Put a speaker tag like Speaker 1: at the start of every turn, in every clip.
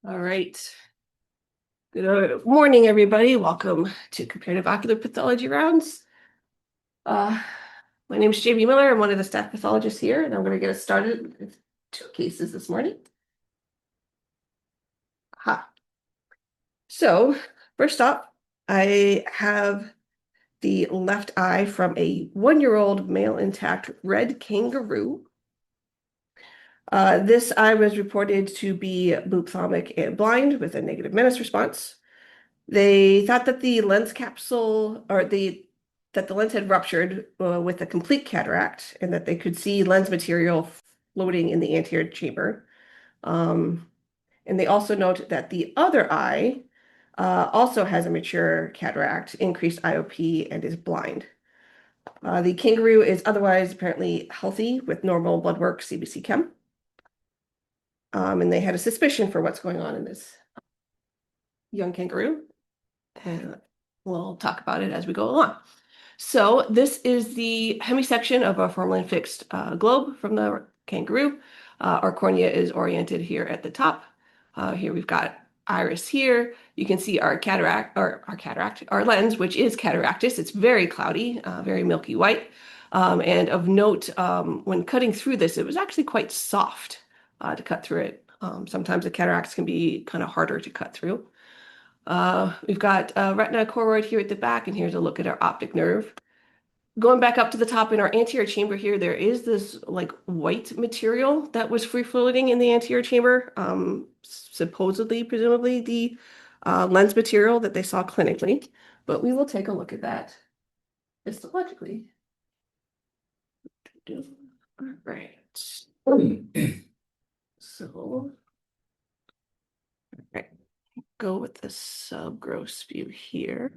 Speaker 1: All right. Good morning, everybody. Welcome to Comparative Ocular Pathology Rounds. My name is JB Miller. I'm one of the staff pathologists here, and I'm going to get us started with 2 cases this morning. So, first up, I have the left eye from a 1-year-old male intact red kangaroo. This eye was reported to be ophthalmic and blind with a negative Menace response. They thought that the lens capsule that the lens had ruptured with a complete cataract and that they could see lens material floating in the anterior chamber. And they also note that the other eye also has a mature cataract, increased IOP, and is blind. The kangaroo is otherwise apparently healthy with normal blood work, CBC chem. And they had a suspicion for what's going on in this young kangaroo. And we'll talk about it as we go along. So this is the hemisection of a formalin fixed globe from the kangaroo. Our cornea is oriented here at the top. Here we've got iris here. You can see our lens, which is cataractus. It's very cloudy, very milky white. And of note, when cutting through this, it was actually quite soft to cut through it. Sometimes the cataracts can be kind of harder to cut through. We've got retina choroid here at the back, and here's a look at our optic nerve. Going back up to the top in our anterior chamber here, there is this like white material that was free floating in the anterior chamber, supposedly, presumably the lens material that they saw clinically, but we will take a look at that histologically. All right. So, all right. Go with the subgross view here.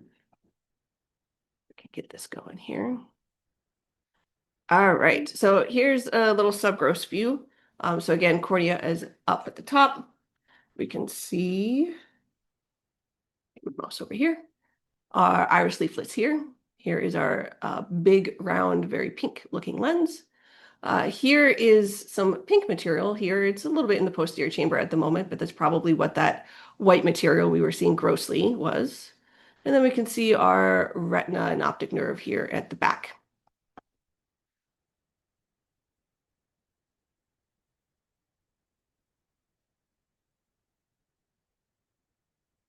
Speaker 1: We can get this going here. All right, so here's a little subgross view. So again, cornea is up at the top. We can see mouse over here. Our iris leaflets here. Here is our big, round, very pink-looking lens. Here is some pink material here. It's a little bit in the posterior chamber at the moment, but that's probably what that white material we were seeing grossly was. And then we can see our retina and optic nerve here at the back.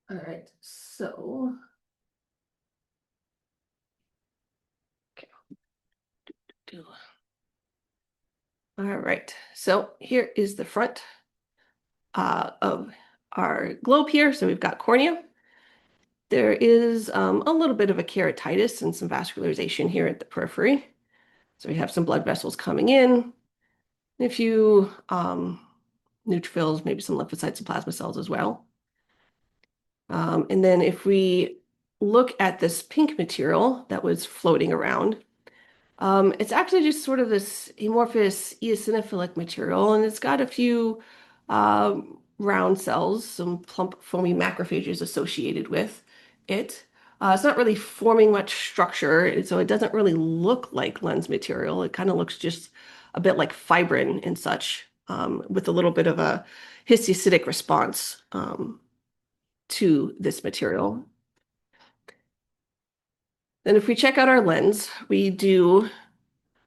Speaker 1: All right, so all right, so here is the front of our globe here. So we've got cornea. There is a little bit of a keratitis and some vascularization here at the periphery. So we have some blood vessels coming in, a few neutrophils, maybe some lymphocytes and plasma cells as well. And then if we look at this pink material that was floating around, it's actually just sort of this amorphous eosinophilic material, and it's got a few round cells, some plump foamy macrophages associated with it. It's not really forming much structure, so it doesn't really look like lens material. It kind of looks just a bit like fibrin and such, with a little bit of a histiocytic response to this material. Then if we check out our lens, we do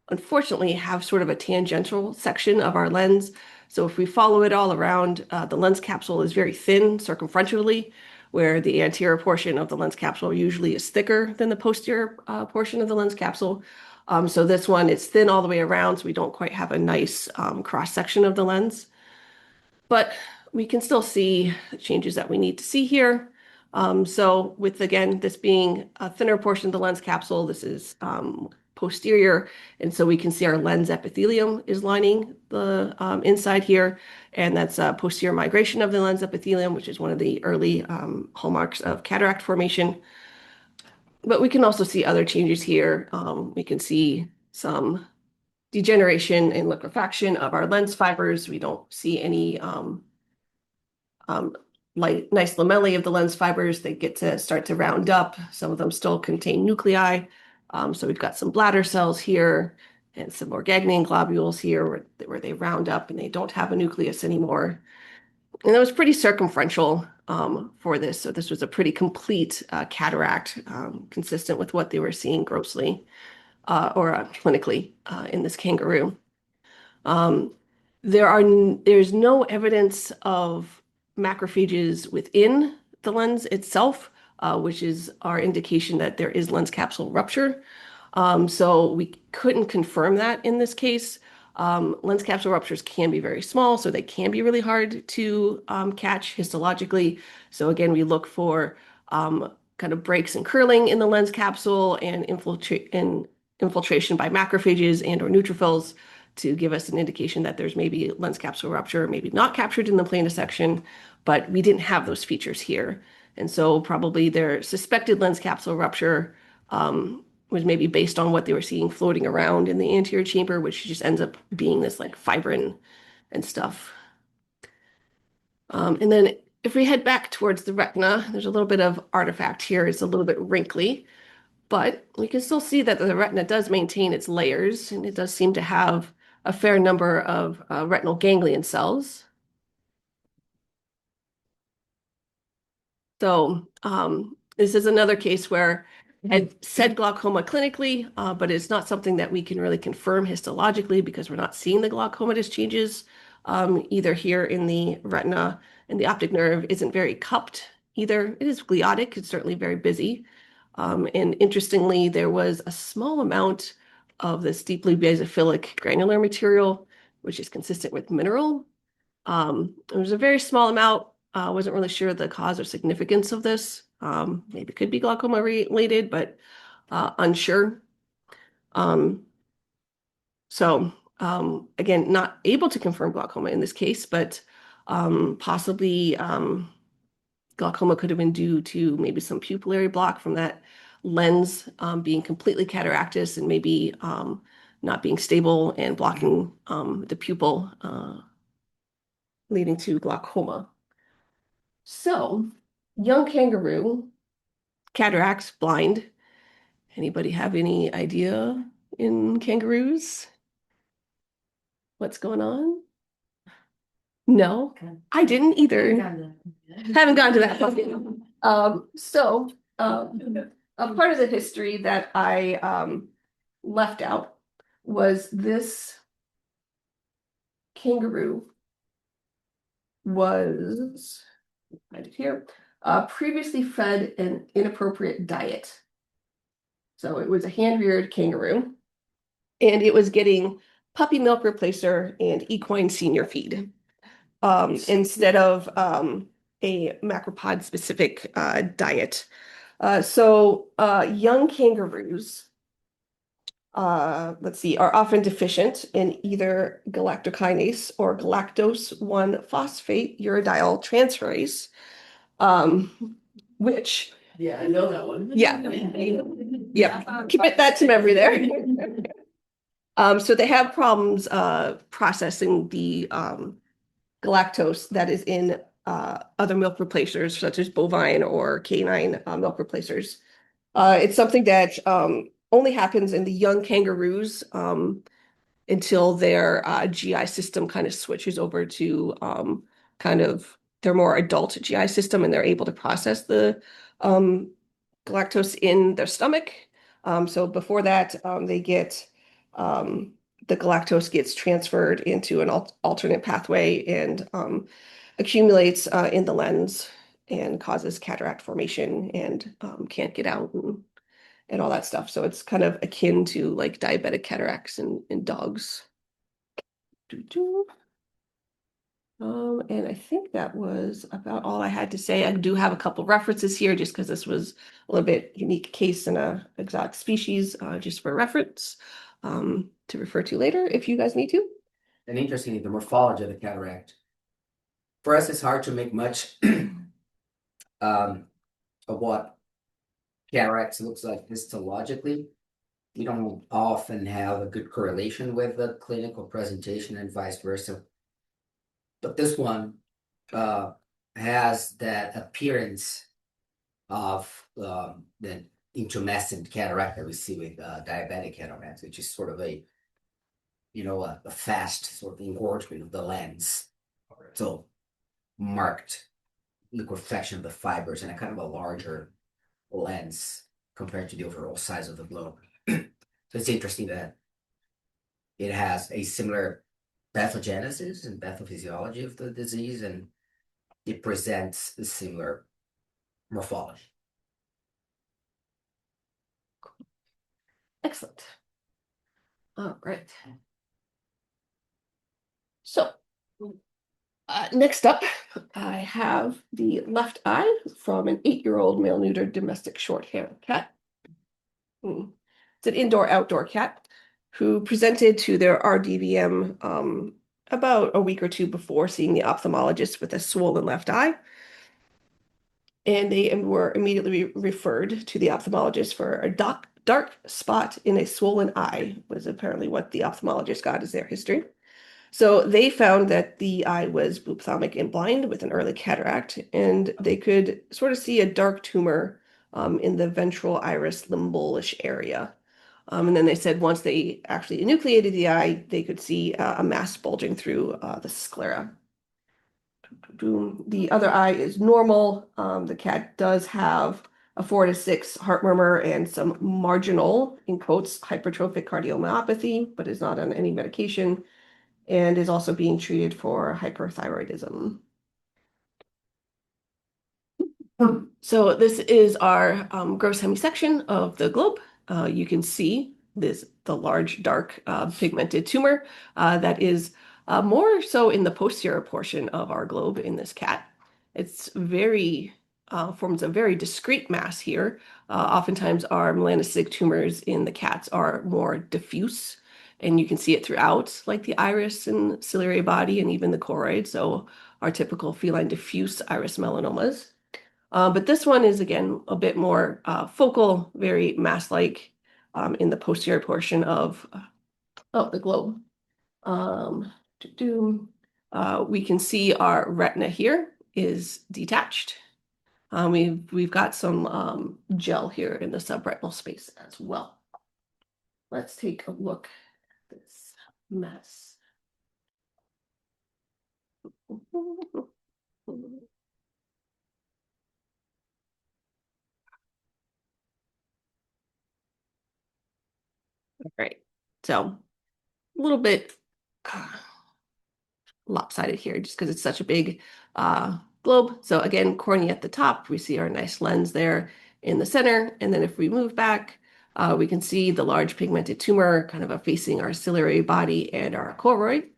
Speaker 1: unfortunately have sort of a tangential section of our lens. So if we follow it all around, the lens capsule is very thin circumferentially, where the anterior portion of the lens capsule usually is thicker than the posterior portion of the lens capsule. So this one, it's thin all the way around, so we don't quite have a nice cross-section of the lens. But we can still see the changes that we need to see here. So with, again, this being a thinner portion of the lens capsule, this is posterior, and so we can see our lens epithelium is lining the inside here, and that's a posterior migration of the lens epithelium, which is one of the early hallmarks of cataract formation. But we can also see other changes here. We can see some degeneration and liquefaction of our lens fibers. We don't see any nice lamellae of the lens fibers. They get to start to round up. Some of them still contain nuclei. So we've got some bladder cells here and some more ganglion globules here where they round up and they don't have a nucleus anymore. And it was pretty circumferential for this. So this was a pretty complete cataract, consistent with what they were seeing grossly or clinically in this kangaroo. Um, there's no evidence of macrophages within the lens itself, which is our indication that there is lens capsule rupture. So we couldn't confirm that in this case. Lens capsule ruptures can be very small, so they can be really hard to catch histologically. So again, we look for kind of breaks and curling in the lens capsule and infiltration by macrophages and or neutrophils to give us an indication that there's maybe lens capsule rupture, maybe not captured in the plana section, but we didn't have those features here. And so probably their suspected lens capsule rupture was maybe based on what they were seeing floating around in the anterior chamber, which just ends up being this like fibrin and stuff. And then if we head back towards the retina, there's a little bit of artifact here. It's a little bit wrinkly, but we can still see that the retina does maintain its layers, and it does seem to have a fair number of retinal ganglion cells. So this is another case where I said glaucoma clinically, but it's not something that we can really confirm histologically because we're not seeing the glaucomatous changes either here in the retina, and the optic nerve isn't very cupped either. It is gliotic, it's certainly very busy. And interestingly, there was a small amount of this deeply basophilic granular material, which is consistent with mineral. It was a very small amount. I wasn't really sure the cause or significance of this. Maybe it could be glaucoma related, but unsure. Um, so again, not able to confirm glaucoma in this case, but possibly glaucoma could have been due to maybe some pupillary block from that lens being completely cataractous and maybe not being stable and blocking the pupil, leading to glaucoma. So, young kangaroo, cataracts, blind. Anybody have any idea in kangaroos? What's going on? No, I didn't either. Haven't gotten to that point. So, a part of the history that I left out was this kangaroo was right here, previously fed an inappropriate diet. So it was a hand-reared kangaroo, and it was getting puppy milk replacer and equine senior feed instead of a macropod specific diet. So young kangaroos, let's see, are often deficient in either galactokinase or galactose 1 phosphate uridyl transferase, which
Speaker 2: Yeah, I know that one.
Speaker 1: yeah, commit that to memory there. So they have problems processing the galactose that is in other milk replacers, such as bovine or canine milk replacers. It's something that only happens in the young kangaroos until their GI system kind of switches over to kind of their more adult GI system, and they're able to process the galactose in their stomach. So before that, they get the galactose gets transferred into an alternate pathway and accumulates in the lens and causes cataract formation and can't get out and all that stuff. So it's kind of akin to like diabetic cataracts in dogs. And I think that was about all I had to say. I do have a couple references here just because this was a little bit unique case in a exotic species, just for reference to refer to later if you guys need to.
Speaker 2: And interestingly, the morphology of the cataract. For us, it's hard to make much of what cataracts looks like histologically. We don't often have a good correlation with the clinical presentation and vice versa. But this one has that appearance of the intumescent cataract that we see with diabetic cataracts, which is sort of a fast sort of engorgement of the lens. So marked liquefaction of the fibers and a kind of a larger lens compared to the overall size of the globe. So it's interesting that it has a similar pathogenesis and pathophysiology of the disease, and it presents a similar morphology.
Speaker 1: Excellent. All right. So, next up, I have the left eye from an 8-year-old male neutered domestic short hair cat. It's an indoor-outdoor cat who presented to their RDVM about a week or two before seeing the ophthalmologist with a swollen left eye. And they were immediately referred to the ophthalmologist for a dark spot in a swollen eye, was apparently what the ophthalmologist got as their history. So they found that the eye was ophthalmic and blind with an early cataract, and they could sort of see a dark tumor in the ventral iris limbolish area. And then they said once they actually enucleated the eye, they could see a mass bulging through the sclera. The other eye is normal. The cat does have a 4 to 6 heart murmur and some marginal, in quotes, hypertrophic cardiomyopathy, but is not on any medication and is also being treated for hyperthyroidism. So this is our gross hemisection of the globe. You can see the large, dark, pigmented tumor that is more so in the posterior portion of our globe in this cat. It's forms a very discrete mass here. Oftentimes our melanocytic tumors in the cats are more diffuse, and you can see it throughout, like the iris and ciliary body and even the choroid. So our typical feline diffuse iris melanomas. But this one is, again, a bit more focal, very mass-like in the posterior portion of the globe. We can see our retina here is detached. We've got some gel here in the subretinal space as well. Let's take a look at this mess. All right, so a little bit lopsided here just because it's such a big globe. So again, cornea at the top, we see our nice lens there in the center. And then if we move back, we can see the large pigmented tumor kind of facing our ciliary body and our choroid.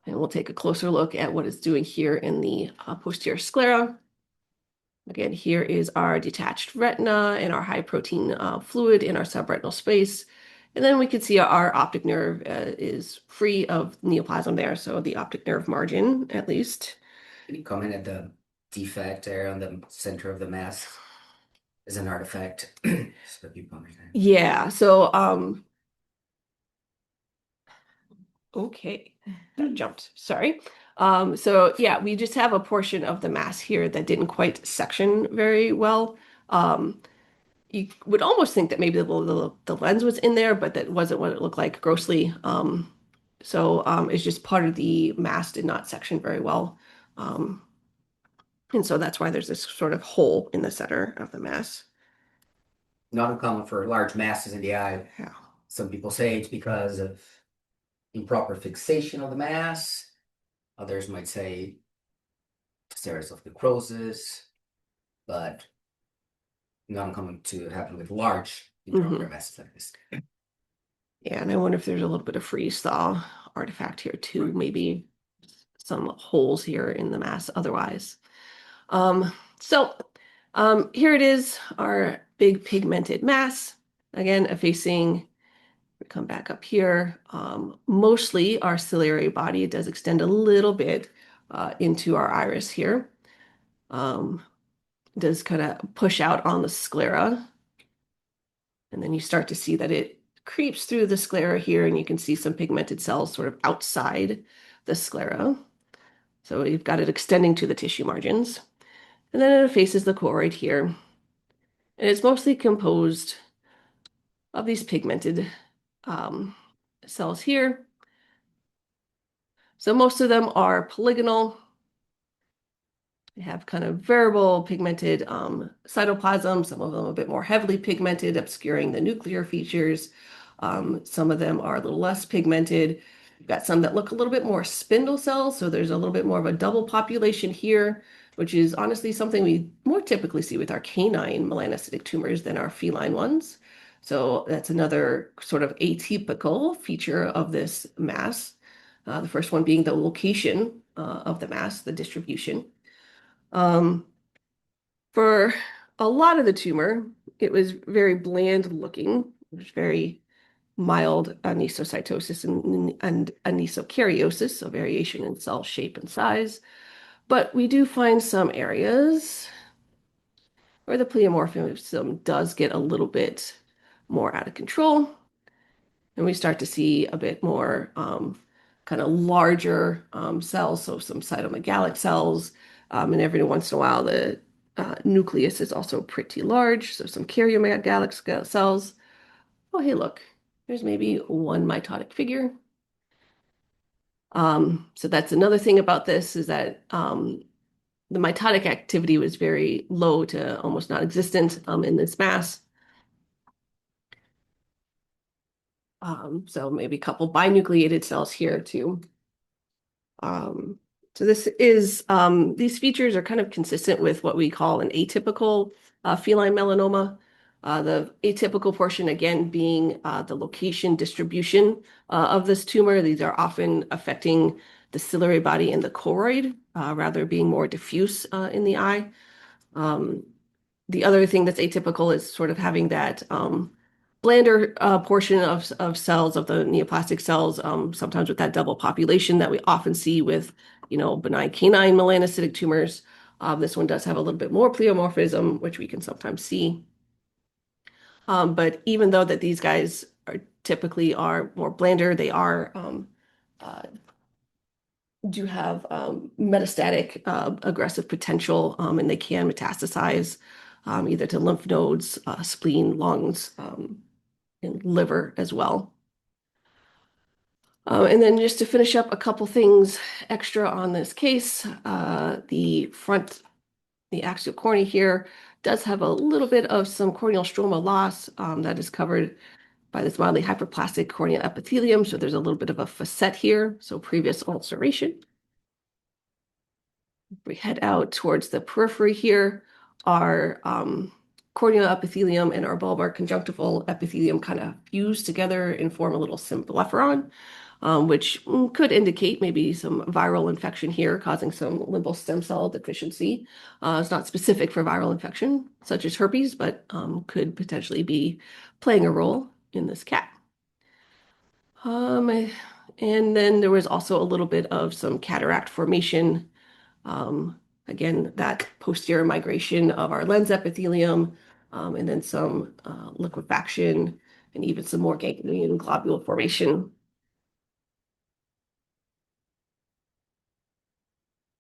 Speaker 1: And we'll take a closer look at what it's doing here in the posterior sclera. Again, here is our detached retina and our high protein fluid in our subretinal space. And then we can see our optic nerve is free of neoplasm there, so the optic nerve margin, at least.
Speaker 2: Can you comment at the defect there on the center of the mass as an artifact? So people understand.
Speaker 1: Yeah, so okay, that jumped, sorry. So yeah, we just have a portion of the mass here that didn't quite section very well. You would almost think that maybe the lens was in there, but that wasn't what it looked like grossly. So it's just part of the mass did not section very well. And so that's why there's this sort of hole in the center of the mass.
Speaker 2: Not uncommon for large masses in the eye.
Speaker 1: Yeah.
Speaker 2: Some people say it's because of improper fixation of the mass. Others might say status of necrosis, but not uncommon to happen with large intraocular masses like this.
Speaker 1: Yeah, and I wonder if there's a little bit of freeze thaw artifact here too, maybe some holes here in the mass otherwise. So here it is, our big pigmented mass. Again, facing, we come back up here, mostly our ciliary body. It does extend a little bit into our iris here. It does kind of push out on the sclera. And then you start to see that it creeps through the sclera here, and you can see some pigmented cells sort of outside the sclera. So you've got it extending to the tissue margins. And then it faces the choroid here. And it's mostly composed of these pigmented cells here. So most of them are polygonal. They have kind of variable pigmented cytoplasm, some of them a bit more heavily pigmented, obscuring the nuclear features. Some of them are a little less pigmented. We've got some that look a little bit more spindle cells, so there's a little bit more of a double population here, which is honestly something we more typically see with our canine melanocytic tumors than our feline ones. So that's another sort of atypical feature of this mass. The first one being the location of the mass, the distribution. Um, for a lot of the tumor, it was very bland looking. It was very mild anisocytosis and anisokaryosis, so variation in cell shape and size. But we do find some areas where the pleomorphism does get a little bit more out of control. And we start to see a bit more kind of larger cells, so some cytomegalic cells. And every once in a while, the nucleus is also pretty large, so some karyomegalic cells. Oh, hey, look, there's maybe one mitotic figure. So that's another thing about this is that the mitotic activity was very low to almost non-existent in this mass. So maybe a couple binucleated cells here too. So this is these features are kind of consistent with what we call an atypical feline melanoma. The atypical portion again being the location distribution of this tumor. These are often affecting the ciliary body and the choroid, rather being more diffuse in the eye. The other thing that's atypical is sort of having that blander portion of cells, of the neoplastic cells, sometimes with that double population that we often see with, benign canine melanocytic tumors. This one does have a little bit more pleomorphism, which we can sometimes see. But even though that these guys are typically are more blander, they are uh, do have metastatic aggressive potential, and they can metastasize either to lymph nodes, spleen, lungs, and liver as well. And then just to finish up a couple things extra on this case, the axial cornea here does have a little bit of some corneal stroma loss that is covered by this mildly hyperplastic corneal epithelium. So there's a little bit of a facet here, so previous ulceration. We head out towards the periphery here. Our corneal epithelium and our bulbar conjunctival epithelium kind of fuse together and form a little symblepharon, which could indicate maybe some viral infection here causing some limbal stem cell deficiency. It's not specific for viral infection, such as herpes, but could potentially be playing a role in this cat. And then there was also a little bit of some cataract formation. Again, that posterior migration of our lens epithelium, and then some liquefaction and even some more ganglion globule formation.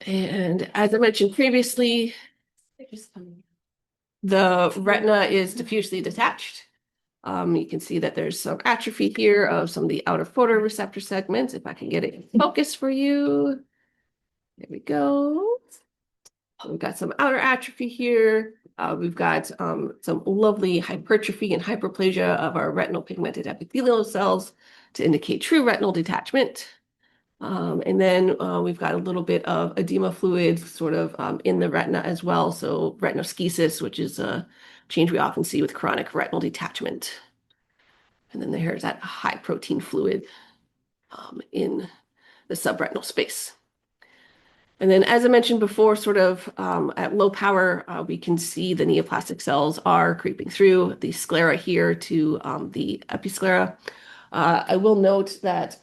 Speaker 1: And as I mentioned previously, the retina is diffusely detached. You can see that there's some atrophy here of some of the outer photoreceptor segments. If I can get it in focus for you. There we go. We've got some outer atrophy here. We've got some lovely hypertrophy and hyperplasia of our retinal pigmented epithelial cells to indicate true retinal detachment. And then we've got a little bit of edema fluid sort of in the retina as well. So retinoschisis, which is a change we often see with chronic retinal detachment. And then there's that high protein fluid in the subretinal space. And then, as I mentioned before, sort of at low power, we can see the neoplastic cells are creeping through the sclera here to the episclera. I will note that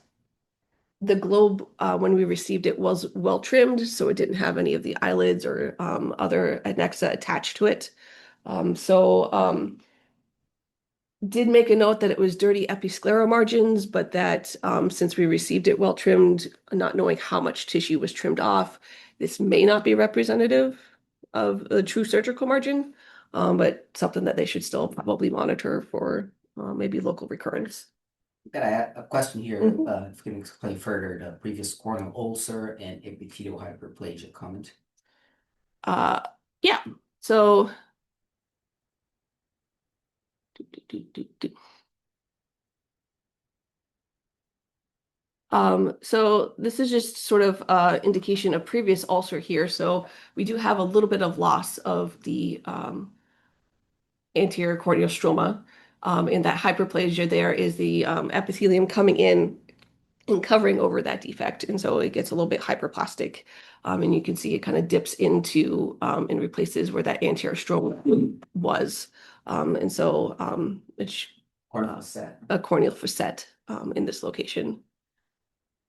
Speaker 1: the globe, when we received it, was well trimmed, so it didn't have any of the eyelids or other adnexa attached to it. Did make a note that it was dirty episcleral margins, but that since we received it well trimmed, not knowing how much tissue was trimmed off, this may not be representative of a true surgical margin, but something that they should still probably monitor for maybe local recurrence.
Speaker 2: Got a question here.
Speaker 1: Mhm.
Speaker 2: If you can explain further the previous corneal ulcer and epithelial hyperplasia comment.
Speaker 1: Uh, yeah. So, so this is just sort of indication of previous ulcer here. So we do have a little bit of loss of the anterior corneal stroma. In that hyperplasia, there is the epithelium coming in and covering over that defect. And so it gets a little bit hyperplastic. And you can see it kind of dips into and replaces where that anterior stroma was. And so it's
Speaker 2: Corneal facet.
Speaker 1: a corneal facet in this location.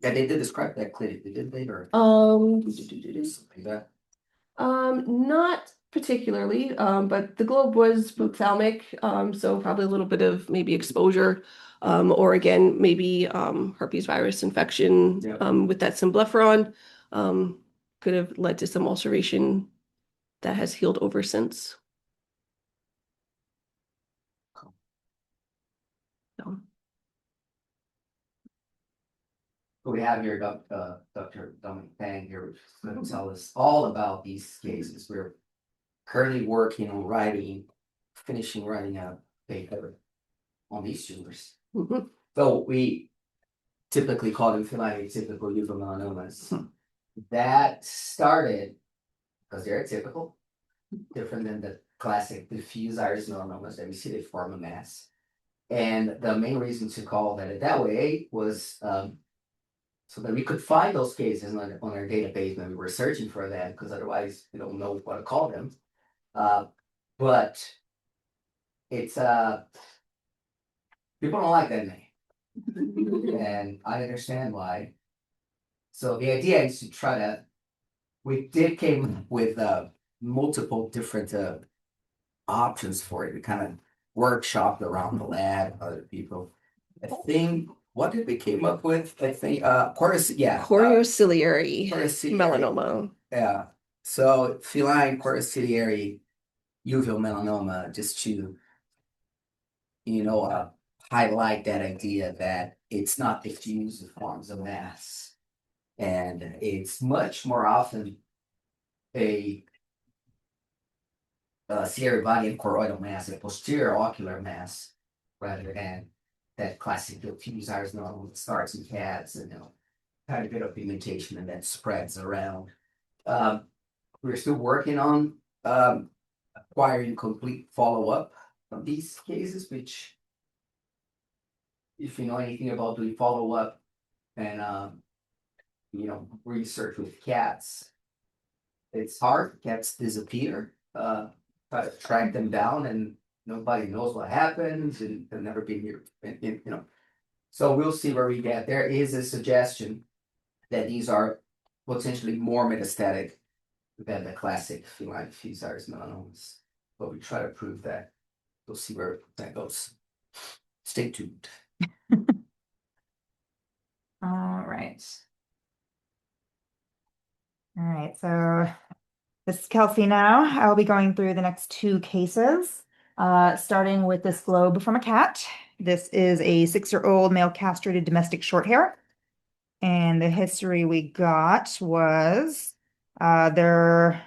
Speaker 2: Yeah, they did describe that clinically, did they? Or something like that.
Speaker 1: Not particularly, but the globe was ophthalmic, so probably a little bit of maybe exposure, or again, maybe herpes virus infection
Speaker 2: Yep.
Speaker 1: with that symblepharon could have led to some ulceration that has healed over since.
Speaker 2: Cool.
Speaker 1: So,
Speaker 2: We have here Dr. Dominic Fang here, who's going to tell us all about these cases. We're currently working on finishing writing a paper on these tumors.
Speaker 1: mhm.
Speaker 2: So we typically call them feline atypical uveal melanomas. That started because they're atypical, different than the classic diffuse iris melanomas that we see. They form a mass. And the main reason to call that way was so that we could find those cases on our database when we were searching for them, because otherwise we don't know what to call them. But it's people don't like that name, and I understand why. So the idea is to try to. We did came with multiple different options for it. We kind of workshopped around the lab, other people. I think what did we came up with? I think
Speaker 1: Corneociliary
Speaker 2: corticillary.
Speaker 1: melanoma.
Speaker 2: Yeah. So feline corticillary uveal melanoma, just to highlight that idea that it's not diffuse, it forms a mass, and it's much more often a ciliary body and choroidal mass, a posterior ocular mass, rather than that classic diffuse iris melanoma that starts in cats and kind of bit of pigmentation and then spreads around. We're still working on acquiring complete follow-up of these cases, which, if you know anything about doing follow-up and research with cats, it's hard. Cats disappear. Try to track them down, and nobody knows what happens, and they've never been here. So we'll see where we get. There is a suggestion that these are potentially more metastatic than the classic feline diffuse iris melanomas, but we try to prove that. We'll see where that goes. Stay tuned.
Speaker 3: All right. All right, so this is Kelsey now. I'll be going through the next two cases, starting with this globe from a cat. This is a 6-year-old male castrated domestic shorthair. And the history we got was there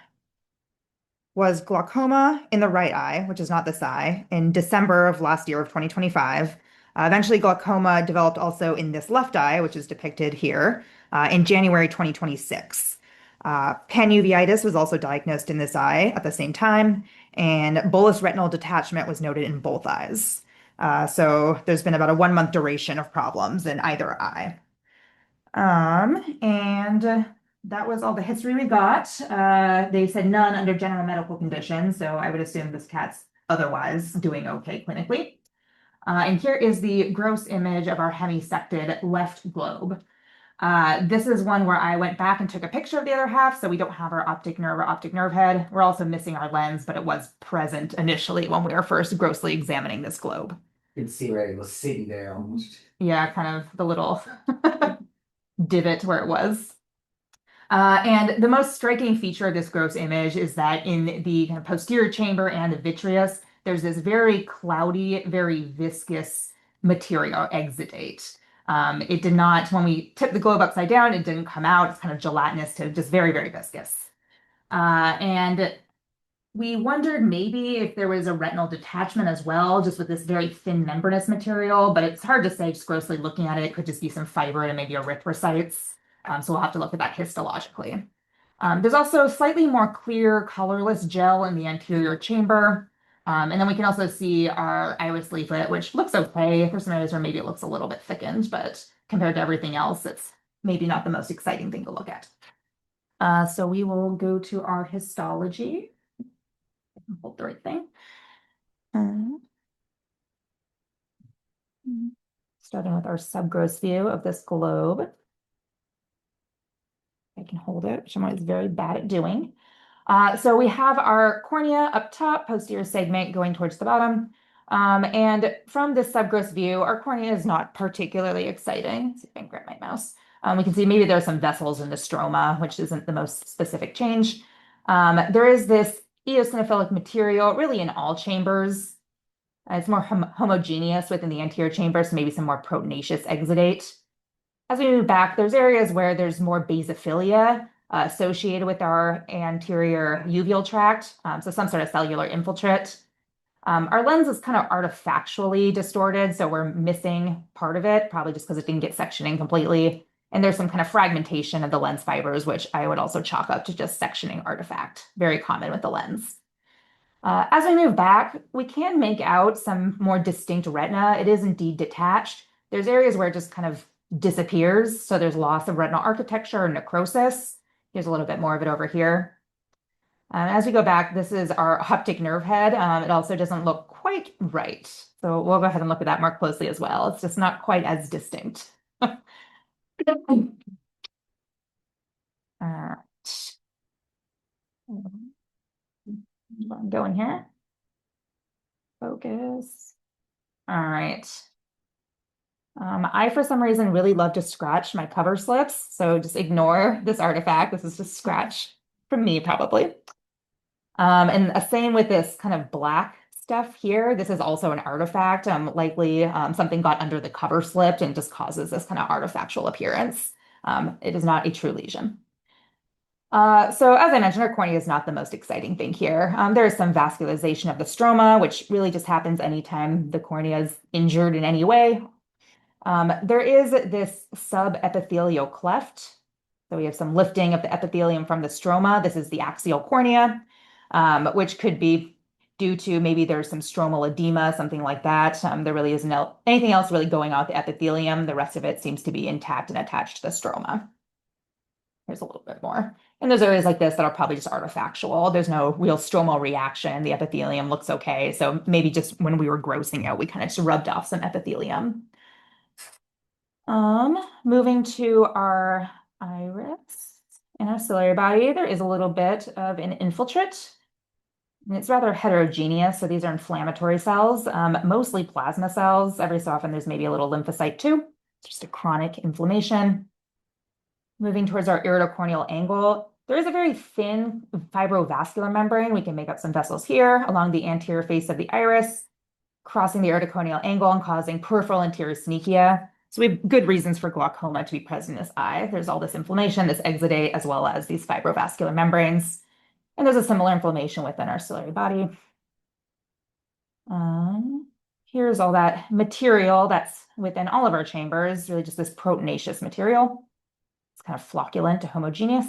Speaker 3: was glaucoma in the right eye, which is not this eye, in December of last year of 2025. Eventually, glaucoma developed also in this left eye, which is depicted here, in January 2026. Panuveitis was also diagnosed in this eye at the same time, and bolus retinal detachment was noted in both eyes. So there's been about a 1-month duration of problems in either eye. And that was all the history we got. They said none under general medical conditions, so I would assume this cat's otherwise doing okay clinically. And here is the gross image of our hemisected left globe. This is one where I went back and took a picture of the other half, so we don't have our optic nerve or optic nerve head. We're also missing our lens, but it was present initially when we were first grossly examining this globe.
Speaker 2: You can see where it was sitting there almost.
Speaker 3: Yeah, kind of the little divot where it was. And the most striking feature of this gross image is that in the kind of posterior chamber and the vitreous, there's this very cloudy, very viscous material exudate. It did not, when we tipped the globe upside down, it didn't come out. It's kind of gelatinous to just very, very viscous. And we wondered maybe if there was a retinal detachment as well, just with this very thin membranous material, but it's hard to say just grossly looking at it. It could just be some fiber and maybe erythrocytes. So we'll have to look at that histologically. There's also slightly more clear, colorless gel in the anterior chamber. And then we can also see our iris leaflet, which looks okay. There's some areas where maybe it looks a little bit thickened, but compared to everything else, it's maybe not the most exciting thing to look at. So we will go to our histology. Hold the right thing. Starting with our subgross view of this globe. I can hold it, which I'm always very bad at doing. So we have our cornea up top, posterior segment going towards the bottom. And from this subgross view, our cornea is not particularly exciting. Let's see if I can grab my mouse. We can see maybe there are some vessels in the stroma, which isn't the most specific change. There is this eosinophilic material really in all chambers. It's more homogeneous within the anterior chamber, so maybe some more proteinaceous exudate. As we move back, there's areas where there's more basophilia associated with our anterior uveal tract, so some sort of cellular infiltrate. Our lens is kind of artifactually distorted, so we're missing part of it, probably just because it didn't get sectioned in completely. And there's some kind of fragmentation of the lens fibers, which I would also chalk up to just sectioning artifact, very common with the lens. As we move back, we can make out some more distinct retina. It is indeed detached. There's areas where it just kind of disappears, so there's loss of retinal architecture or necrosis. Here's a little bit more of it over here. As we go back, this is our optic nerve head. It also doesn't look quite right. So we'll go ahead and look at that more closely as well. It's just not quite as distinct. All right. I'm going here. Focus. All right. I, for some reason, really love to scratch my cover slips. So just ignore this artifact. This is just scratch from me, probably. And the same with this kind of black stuff here. This is also an artifact. Likely something got under the cover slip and just causes this kind of artifactual appearance. It is not a true lesion. So as I mentioned, our cornea is not the most exciting thing here. There is some vascularization of the stroma, which really just happens anytime the cornea is injured in any way. There is this subepithelial cleft. So we have some lifting of the epithelium from the stroma. This is the axial cornea, which could be due to maybe there's some stromal edema, something like that. There really isn't anything else really going on with the epithelium. The rest of it seems to be intact and attached to the stroma. Here's a little bit more. And there's areas like this that are probably just artifactual. There's no real stromal reaction. The epithelium looks okay. So maybe just when we were grossing out, we kind of just rubbed off some epithelium. Moving to our iris and our ciliary body, there is a little bit of an infiltrate. And it's rather heterogeneous. So these are inflammatory cells, mostly plasma cells. Every so often, there's maybe a little lymphocyte too. It's just a chronic inflammation. Moving towards our iridocorneal angle, there is a very thin fibrovascular membrane. We can make up some vessels here along the anterior face of the iris, crossing the iridocorneal angle and causing peripheral anterior synechia. So we have good reasons for glaucoma to be present in this eye. There's all this inflammation, this exudate, as well as these fibrovascular membranes. And there's a similar inflammation within our ciliary body. Here's all that material that's within all of our chambers, really just this proteinaceous material. It's kind of flocculent to homogeneous.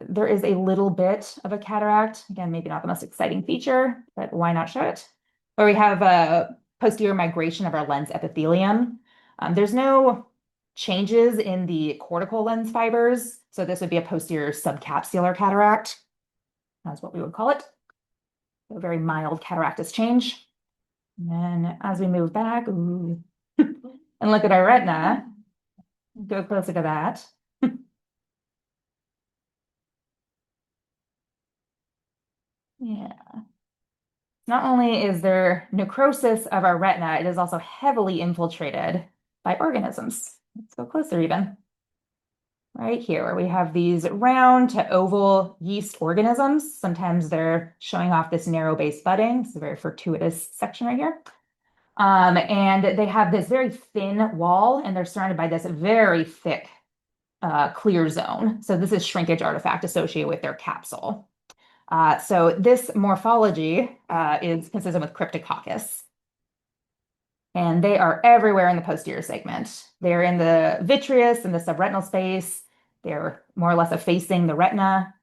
Speaker 3: There is a little bit of a cataract. Again, maybe not the most exciting feature, but why not show it? Where we have a posterior migration of our lens epithelium. There's no changes in the cortical lens fibers. So this would be a posterior subcapsular cataract. That's what we would call it. A very mild cataractus change. And then as we move back, and look at our retina, go closer to that. Yeah. Not only is there necrosis of our retina, it is also heavily infiltrated by organisms. Let's go closer even. Right here, where we have these round to oval yeast organisms. Sometimes they're showing off this narrow base budding. It's a very fortuitous section right here. And they have this very thin wall, and they're surrounded by this very thick clear zone. So this is shrinkage artifact associated with their capsule. So this morphology is consistent with Cryptococcus. And they are everywhere in the posterior segment. They're in the vitreous and the subretinal space. They're more or less effacing the retina.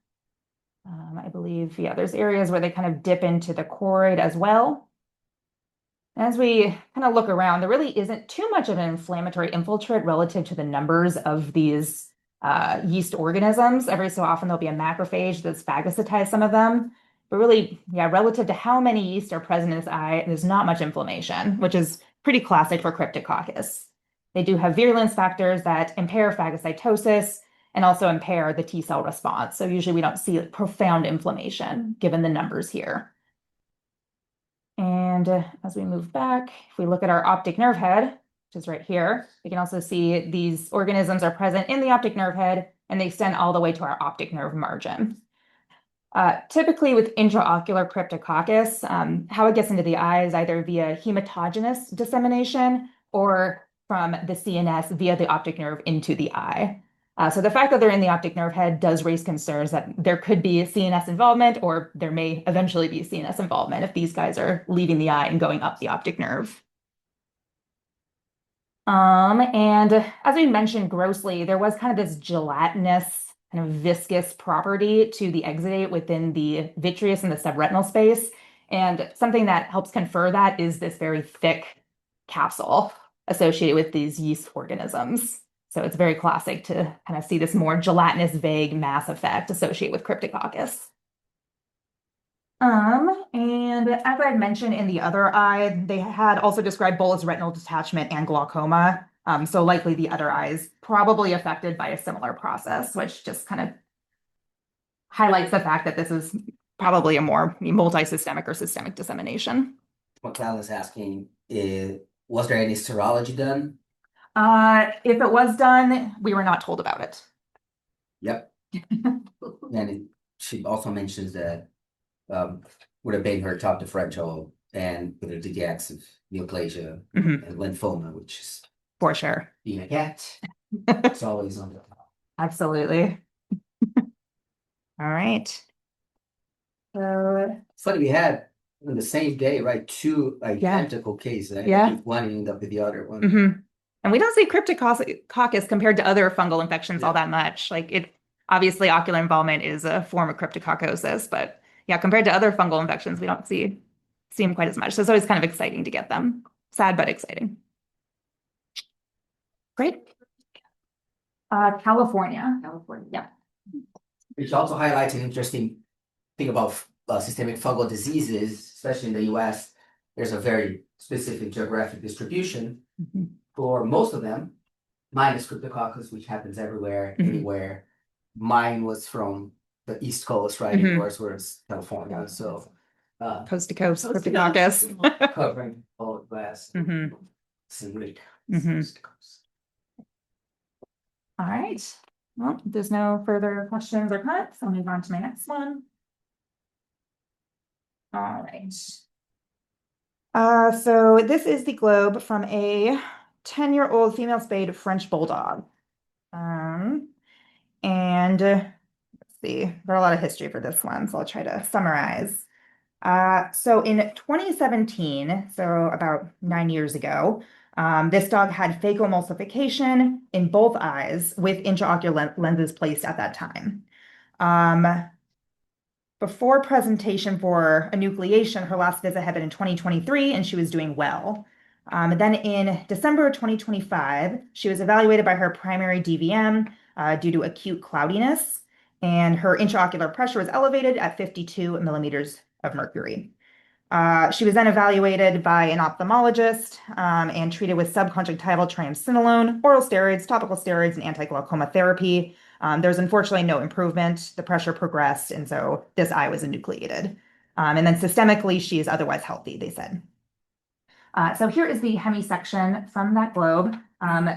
Speaker 3: I believe, yeah, there's areas where they kind of dip into the choroid as well. As we kind of look around, there really isn't too much of an inflammatory infiltrate relative to the numbers of these yeast organisms. Every so often there'll be a macrophage that's phagocytized some of them. But really, yeah, relative to how many yeast are present in this eye, there's not much inflammation, which is pretty classic for Cryptococcus. They do have virulence factors that impair phagocytosis and also impair the T cell response. So usually we don't see profound inflammation given the numbers here. And as we move back, if we look at our optic nerve head, which is right here, we can also see these organisms are present in the optic nerve head, and they extend all the way to our optic nerve margin. Typically with intraocular Cryptococcus, how it gets into the eye is either via hematogenous dissemination or from the CNS via the optic nerve into the eye. So the fact that they're in the optic nerve head does raise concerns that there could be CNS involvement, or there may eventually be CNS involvement if these guys are leaving the eye and going up the optic nerve. And as we mentioned grossly, there was kind of this gelatinous, kind of viscous property to the exudate within the vitreous and the subretinal space. And something that helps confer that is this very thick capsule associated with these yeast organisms. So it's very classic to kind of see this more gelatinous, vague mass effect associated with Cryptococcus. And as I mentioned in the other eye, they had also described bullous retinal detachment and glaucoma. So likely the other eye is probably affected by a similar process, which just kind of highlights the fact that this is probably a more multisystemic or systemic dissemination.
Speaker 2: What Cal is asking is, was there any serology done?
Speaker 3: If it was done, we were not told about it.
Speaker 2: Yep. And she also mentions that would have been her top differential and with a DDX of neoplasia and lymphoma, which is
Speaker 3: for sure.
Speaker 2: Being a cat, it's always on the top.
Speaker 3: Absolutely. All right. So
Speaker 2: it's funny we had on the same day, right? Two identical cases.
Speaker 3: Yeah.
Speaker 2: One ended up with the other one.
Speaker 3: And we don't see Cryptococcus compared to other fungal infections all that much. Like it, obviously, ocular involvement is a form of cryptococcosis, but yeah, compared to other fungal infections, we don't see them quite as much. So it's always kind of exciting to get them. Sad, but exciting. Great. California, yeah.
Speaker 2: Which also highlights an interesting thing about systemic fungal diseases, especially in the US. There's a very specific geographic distribution for most of them, minus Cryptococcus, which happens everywhere, anywhere. Mine was from the East Coast, right? Of course, whereas California. So
Speaker 3: coast to coast, Cryptococcus.
Speaker 2: Covering all of the West.
Speaker 3: All right. Well, if there's no further questions or comments, I'll move on to my next one. All right. So this is the globe from a 10-year-old female spayed French bulldog. And let's see, got a lot of history for this one, so I'll try to summarize. So in 2017, so about 9 years ago, this dog had phacoemulsification in both eyes with intraocular lenses placed at that time. Before presentation for enucleation, her last visit had been in 2023, and she was doing well. Then in December 2025, she was evaluated by her primary DVM due to acute cloudiness, and her intraocular pressure was elevated at 52 millimeters of mercury. She was then evaluated by an ophthalmologist and treated with subconjunctival triamcinolone, oral steroids, topical steroids, and anti-glaucoma therapy. There was unfortunately no improvement. The pressure progressed, and so this eye was enucleated. And then systemically, she is otherwise healthy, they said. So here is the hemi section from that globe.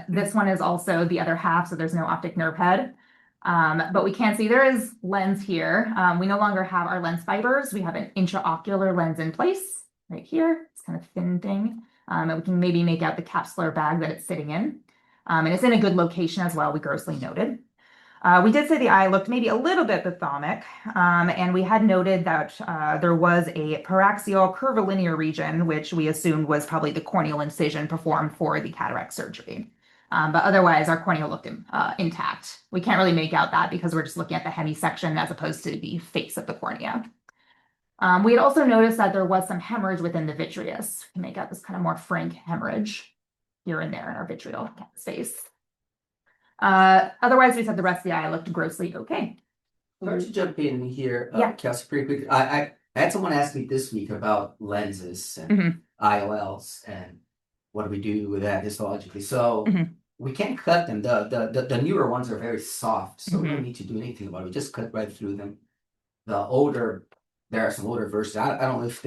Speaker 3: This one is also the other half, so there's no optic nerve head. But we can see there is lens here. We no longer have our lens fibers. We have an intraocular lens in place right here. It's kind of thin thing. And we can maybe make out the capsular bag that it's sitting in. And it's in a good location as well, we grossly noted. We did say the eye looked maybe a little bit bathymic, and we had noted that there was a paraxial curvilinear region, which we assumed was probably the corneal incision performed for the cataract surgery. But otherwise, our cornea looked intact. We can't really make out that because we're just looking at the hemisection as opposed to the face of the cornea. We had also noticed that there was some hemorrhage within the vitreous. We can make out this kind of more frank hemorrhage here and there in our vitreal space. Otherwise, we said the rest of the eye looked grossly okay.
Speaker 2: Sorry to jump in here,
Speaker 3: Yeah.
Speaker 2: Kelsey, pretty quick. I had someone ask me this week about lenses and
Speaker 3: Mhm.
Speaker 2: IOLs and what do we do with that histologically. So
Speaker 3: Mhm.
Speaker 2: we can't cut them. The newer ones are very soft, so we
Speaker 3: Mhm.
Speaker 2: don't need to do anything about it. We just cut right through them. The older, there are some older versions. I don't know if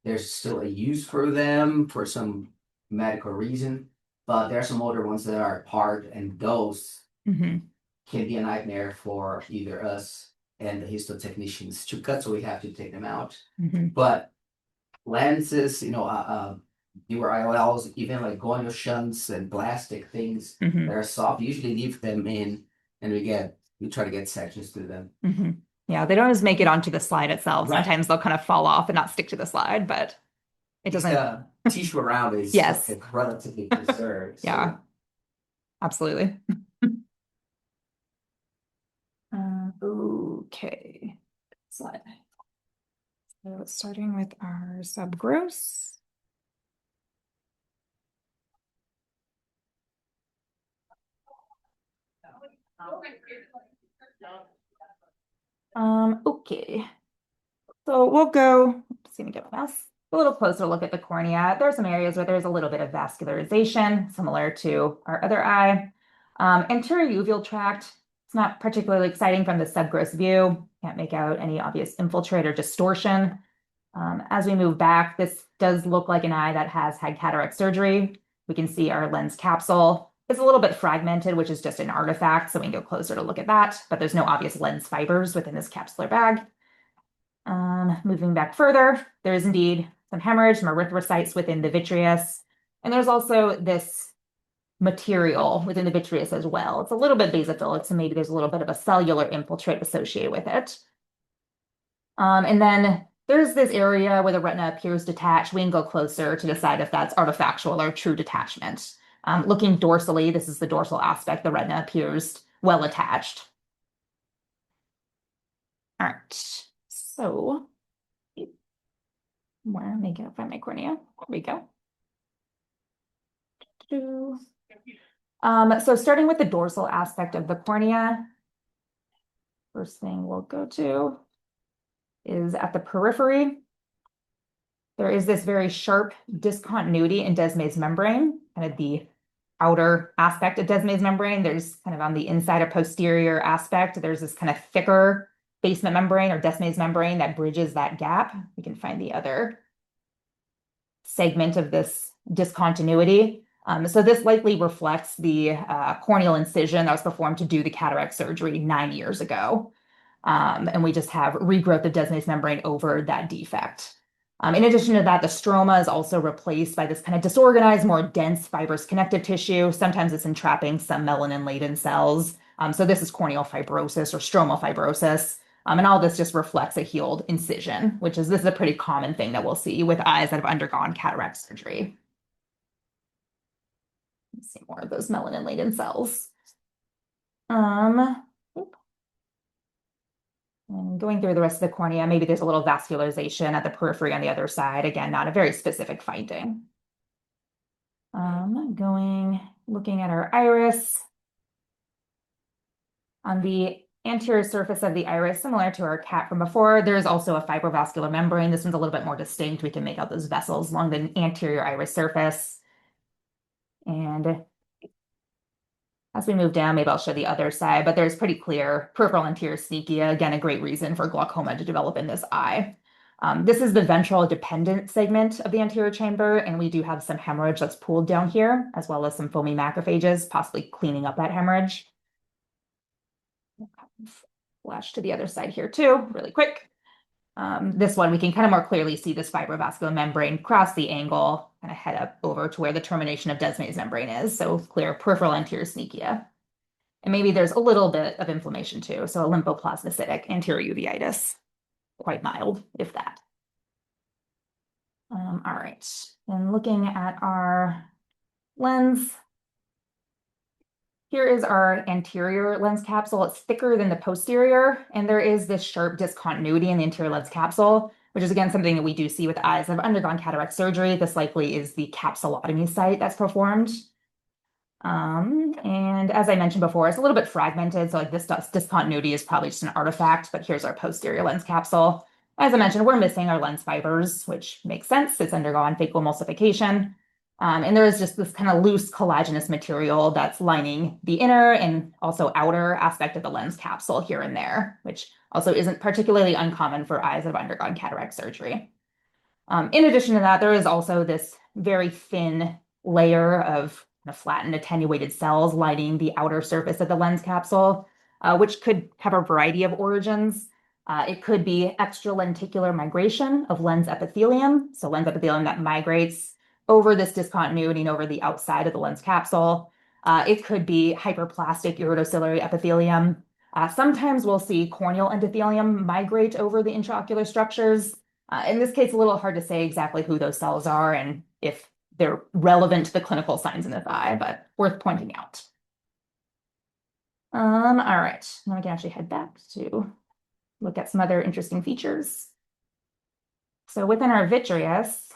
Speaker 2: there's still a use for them for some medical reason, but there are some older ones that are hard, and those
Speaker 3: Mhm.
Speaker 2: can be a nightmare for either us and the histotechnicians to cut, so we have to take them out.
Speaker 3: Mhm.
Speaker 2: But lenses, newer IOLs, even like gonio shunts and plastic things
Speaker 3: Mhm.
Speaker 2: that are soft, usually leave them in, and we try to get sections through them.
Speaker 3: Mhm. Yeah, they don't just make it onto the slide itself.
Speaker 2: Right.
Speaker 3: Sometimes they'll kind of fall off and not stick to the slide, but it doesn't.
Speaker 2: The tissue around is
Speaker 3: Yes.
Speaker 2: relatively preserved. so-
Speaker 3: Yeah. Absolutely. Okay. Slide. So starting with our subgross. Okay. So we'll go, just gonna get a mouse, a little closer look at the cornea. There are some areas where there's a little bit of vascularization, similar to our other eye. Anterior uveal tract, it's not particularly exciting from the subgross view. Can't make out any obvious infiltrate or distortion. As we move back, this does look like an eye that has had cataract surgery. We can see our lens capsule. It's a little bit fragmented, which is just an artifact, so we can go closer to look at that, but there's no obvious lens fibers within this capsular bag. Moving back further, there is indeed some hemorrhage, some erythrocytes within the vitreous, and there's also this material within the vitreous as well. It's a little bit basophilic, so maybe there's a little bit of a cellular infiltrate associated with it. And then there's this area where the retina appears detached. We can go closer to decide if that's artifactual or true detachment. Looking dorsally, this is the dorsal aspect. The retina appears well attached. All right, so where make it find my cornea? There we go. So starting with the dorsal aspect of the cornea, first thing we'll go to is at the periphery. There is this very sharp discontinuity in Descemet's membrane, kind of the outer aspect of Descemet's membrane. There's kind of on the inside or posterior aspect, there's this kind of thicker basement membrane or Descemet's membrane that bridges that gap. We can find the other segment of this discontinuity. So this likely reflects the corneal incision that was performed to do the cataract surgery 9 years ago. And we just have regrowth of Descemet's membrane over that defect. In addition to that, the stroma is also replaced by this kind of disorganized, more dense fibrous connective tissue. Sometimes it's entrapping some melanin-laden cells. So this is corneal fibrosis or stromal fibrosis. And all this just reflects a healed incision, which is, this is a pretty common thing that we'll see with eyes that have undergone cataract surgery. Let's see more of those melanin-laden cells. And going through the rest of the cornea, maybe there's a little vascularization at the periphery on the other side. Again, not a very specific finding. Looking at our iris. On the anterior surface of the iris, similar to our cat from before, there's also a fibrovascular membrane. This one's a little bit more distinct. We can make out those vessels along the anterior iris surface. And as we move down, maybe I'll show the other side, but there's pretty clear peripheral anterior synechia. Again, a great reason for glaucoma to develop in this eye. This is the ventral dependent segment of the anterior chamber, and we do have some hemorrhage that's pooled down here, as well as some foamy macrophages, possibly cleaning up that hemorrhage. Flash to the other side here too, really quick. This one, we can kind of more clearly see this fibrovascular membrane cross the angle, kind of head up over to where the termination of Descemet's membrane is. So clear peripheral anterior synechia. And maybe there's a little bit of inflammation too. So a lymphoplasmacytic anterior uveitis, quite mild, if that. All right, and looking at our lens, here is our anterior lens capsule. It's thicker than the posterior, and there is this sharp discontinuity in the anterior lens capsule, which is again something that we do see with eyes that have undergone cataract surgery. This likely is the capsulotomy site that's performed. And as I mentioned before, it's a little bit fragmented, so like this discontinuity is probably just an artifact, but here's our posterior lens capsule. As I mentioned, we're missing our lens fibers, which makes sense. It's undergone phacoemulsification. And there is just this kind of loose collagenous material that's lining the inner and also outer aspect of the lens capsule here and there, which also isn't particularly uncommon for eyes that have undergone cataract surgery. In addition to that, there is also this very thin layer of flattened attenuated cells lining the outer surface of the lens capsule, which could have a variety of origins. It could be extralenticular migration of lens epithelium, so lens epithelium that migrates over this discontinuity and over the outside of the lens capsule. It could be hyperplastic iridociliary epithelium. Sometimes we'll see corneal endothelium migrate over the intraocular structures. In this case, a little hard to say exactly who those cells are and if they're relevant to the clinical signs in this eye, but worth pointing out. All right, now we can actually head back to look at some other interesting features. So within our vitreous,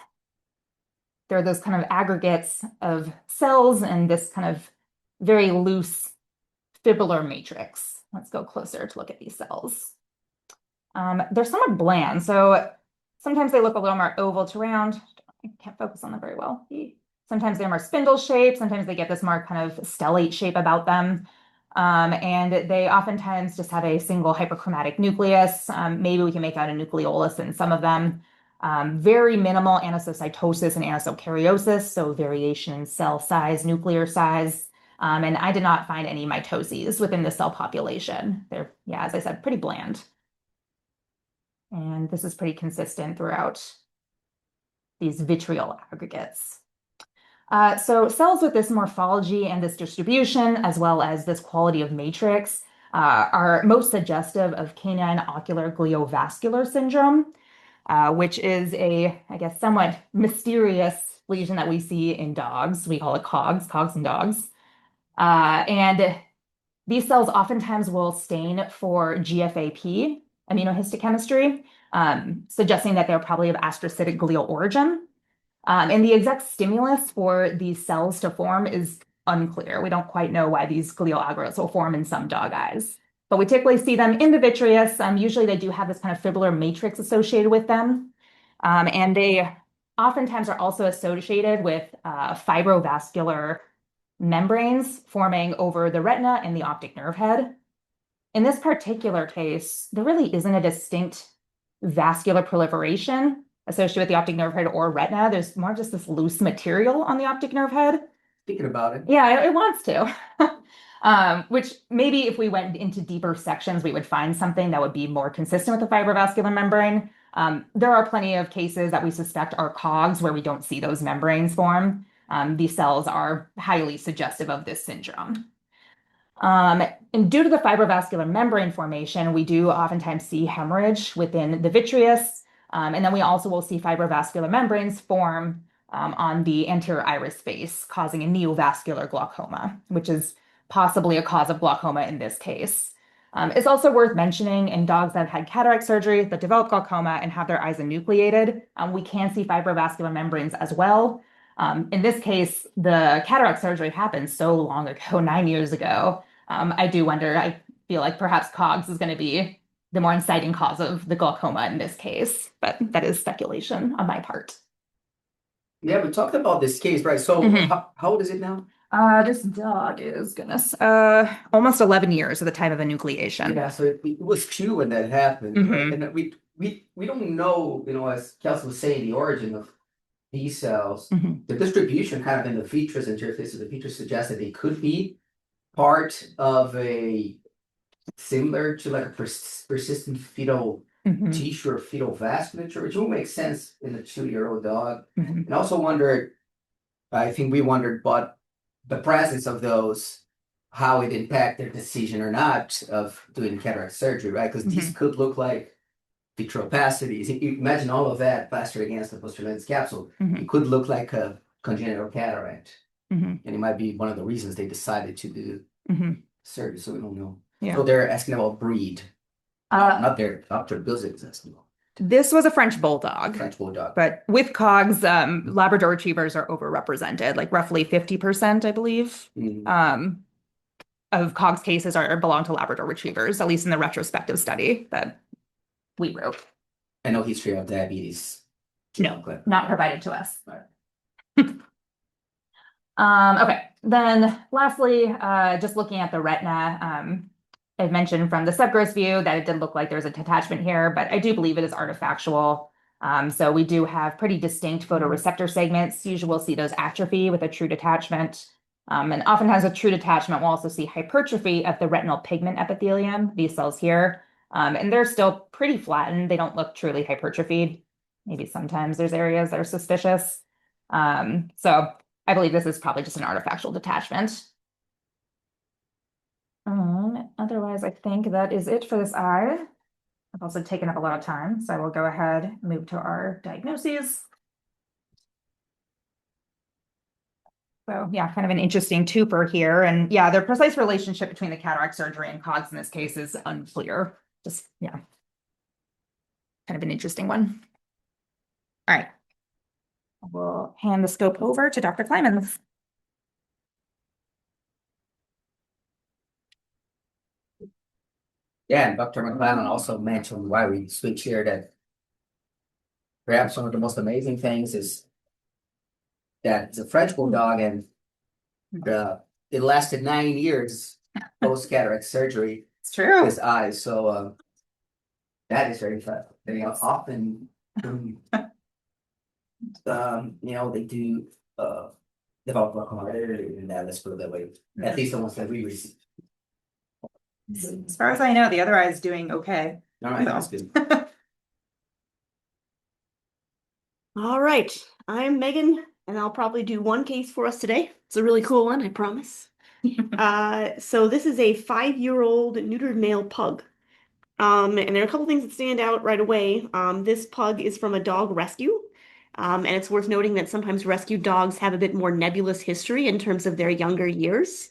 Speaker 3: there are those kind of aggregates of cells and this kind of very loose fibrillar matrix. Let's go closer to look at these cells. They're somewhat bland, so sometimes they look a little more oval to round. I can't focus on them very well. Sometimes they're more spindle shaped. Sometimes they get this more kind of stellate shape about them. And they oftentimes just have a single hyperchromatic nucleus. Maybe we can make out a nucleolus in some of them. Very minimal anisocytosis and anisokaryosis, so variation in cell size, nuclear size. And I did not find any mitoses within the cell population. They're, yeah, as I said, pretty bland. And this is pretty consistent throughout these vitreal aggregates. So cells with this morphology and this distribution, as well as this quality of matrix, are most suggestive of canine ocular gliovascular syndrome, which is a, I guess, somewhat mysterious lesion that we see in dogs. We call it COGS in dogs. And these cells oftentimes will stain for GFAP, immunohistochemistry, suggesting that they're probably of astrocytic glial origin. And the exact stimulus for these cells to form is unclear. We don't quite know why these glial aggregates will form in some dog eyes. But we typically see them in the vitreous. Usually they do have this kind of fibrillar matrix associated with them. And they oftentimes are also associated with fibrovascular membranes forming over the retina and the optic nerve head. In this particular case, there really isn't a distinct vascular proliferation associated with the optic nerve head or retina. There's more just this loose material on the optic nerve head.
Speaker 2: Thinking about it.
Speaker 3: Yeah, it wants to. Which maybe if we went into deeper sections, we would find something that would be more consistent with the fibrovascular membrane. There are plenty of cases that we suspect are COGS where we don't see those membranes form. These cells are highly suggestive of this syndrome. And due to the fibrovascular membrane formation, we do oftentimes see hemorrhage within the vitreous. And then we also will see fibrovascular membranes form on the anterior iris space, causing a neovascular glaucoma, which is possibly a cause of glaucoma in this case. It's also worth mentioning in dogs that have had cataract surgery that develop glaucoma and have their eyes enucleated, we can see fibrovascular membranes as well. In this case, the cataract surgery happened so long ago, 9 years ago. I do wonder, I feel like perhaps COGS is going to be the more inciting cause of the glaucoma in this case, but that is speculation on my part.
Speaker 2: Yeah, we talked about this case, right? So how old is it now?
Speaker 3: This dog is, goodness, almost 11 years at the time of enucleation.
Speaker 2: Yeah, so it was 2 when that happened, right? And we don't know, as Kelsey was saying, the origin of these cells. The distribution kind of in the features interface of the features suggests that they could be part of a similar to like a persistent fetal
Speaker 3: Mhm.
Speaker 2: tissue or fetal vasculature, which will make sense in a 2-year-old dog.
Speaker 3: Mhm.
Speaker 2: And also wondered, I think we wondered, but the presence of those, how it impact their decision or not of doing cataract surgery, right? Because these could look like vitreal opacities. Imagine all of that plastered against the posterior lens capsule.
Speaker 3: Mhm.
Speaker 2: It could look like a congenital cataract.
Speaker 3: Mhm.
Speaker 2: And it might be one of the reasons they decided to do
Speaker 3: Mhm.
Speaker 2: surgery, so we don't know.
Speaker 3: Yeah.
Speaker 2: So they're asking about breed, not their Dr. Bilzik is asking about
Speaker 3: This was a French bulldog,
Speaker 2: French bulldog.
Speaker 3: but with COGS, Labrador retrievers are overrepresented, like roughly 50%, I believe,
Speaker 2: Mhm.
Speaker 3: of COGS cases belong to Labrador retrievers, at least in the retrospective study that we wrote.
Speaker 2: And no history of diabetes.
Speaker 3: No,
Speaker 2: Okay.
Speaker 3: not provided to us.
Speaker 2: Right.
Speaker 3: Okay, then lastly, just looking at the retina, I mentioned from the subgross view that it did look like there's a detachment here, but I do believe it is artifactual. So we do have pretty distinct photoreceptor segments. Usually we'll see those atrophy with a true detachment. And often has a true detachment, we'll also see hypertrophy of the retinal pigment epithelium, these cells here. And they're still pretty flattened. They don't look truly hypertrophied. Maybe sometimes there's areas that are suspicious. So I believe this is probably just an artifactual detachment. Otherwise, I think that is it for this eye. I've also taken up a lot of time, so I will go ahead and move to our diagnoses. So yeah, kind of an interesting twofer here. And yeah, the precise relationship between the cataract surgery and COGS in this case is unclear. Just, yeah, kind of an interesting one. All right. We'll hand the scope over to Dr. Klimans.
Speaker 2: Yeah, and Dr. McLennan also mentioned why we switch here that perhaps one of the most amazing things is that it's a French bulldog and it lasted 9 years post cataract surgery.
Speaker 3: It's true.
Speaker 2: His eyes, so that is very fun. They often, they do develop a harder, and let's put it that way. At least the ones that we receive.
Speaker 3: As far as I know, the other eye is doing okay.
Speaker 2: All right, that's good.
Speaker 1: All right, I'm Megan, and I'll probably do one case for us today. It's a really cool one, I promise. So this is a 5-year-old neutered male pug. And there are a couple things that stand out right away. This pug is from a dog rescue. And it's worth noting that sometimes rescued dogs have a bit more nebulous history in terms of their younger years.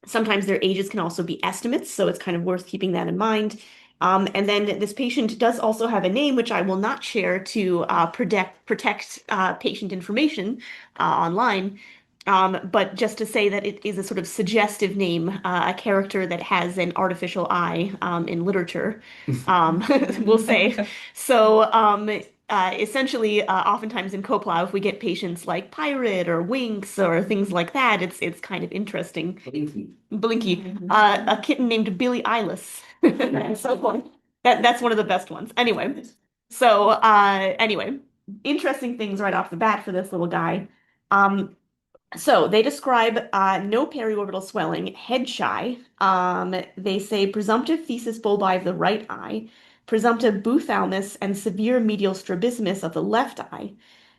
Speaker 1: Sometimes their ages can also be estimates, so it's kind of worth keeping that in mind. And then this patient does also have a name, which I will not share to protect patient information online. But just to say that it is a sort of suggestive name, a character that has an artificial eye in literature, we'll say. So essentially, oftentimes in COPLOW, if we get patients like Pirate or Winx or things like that, it's kind of interesting. Blinky. A kitten named Billie Eilish. So that's one of the best ones. Anyway, so interesting things right off the bat for this little guy. So they describe no periorbital swelling, head shy. They say presumptive thesis bulbi of the right eye, presumptive buphthalmos and severe medial strabismus of the left eye,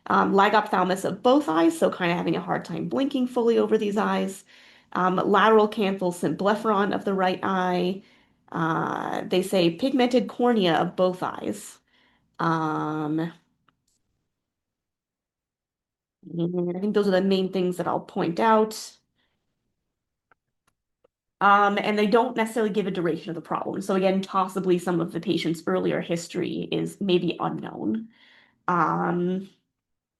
Speaker 1: lagophthalmos of both eyes, so kind of having a hard time blinking fully over these eyes, lateral canthal symblepharon of the right eye. They say pigmented cornea of both eyes. I think those are the main things that I'll point out. And they don't necessarily give a duration of the problem. So again, possibly some of the patient's earlier history is maybe unknown. Um,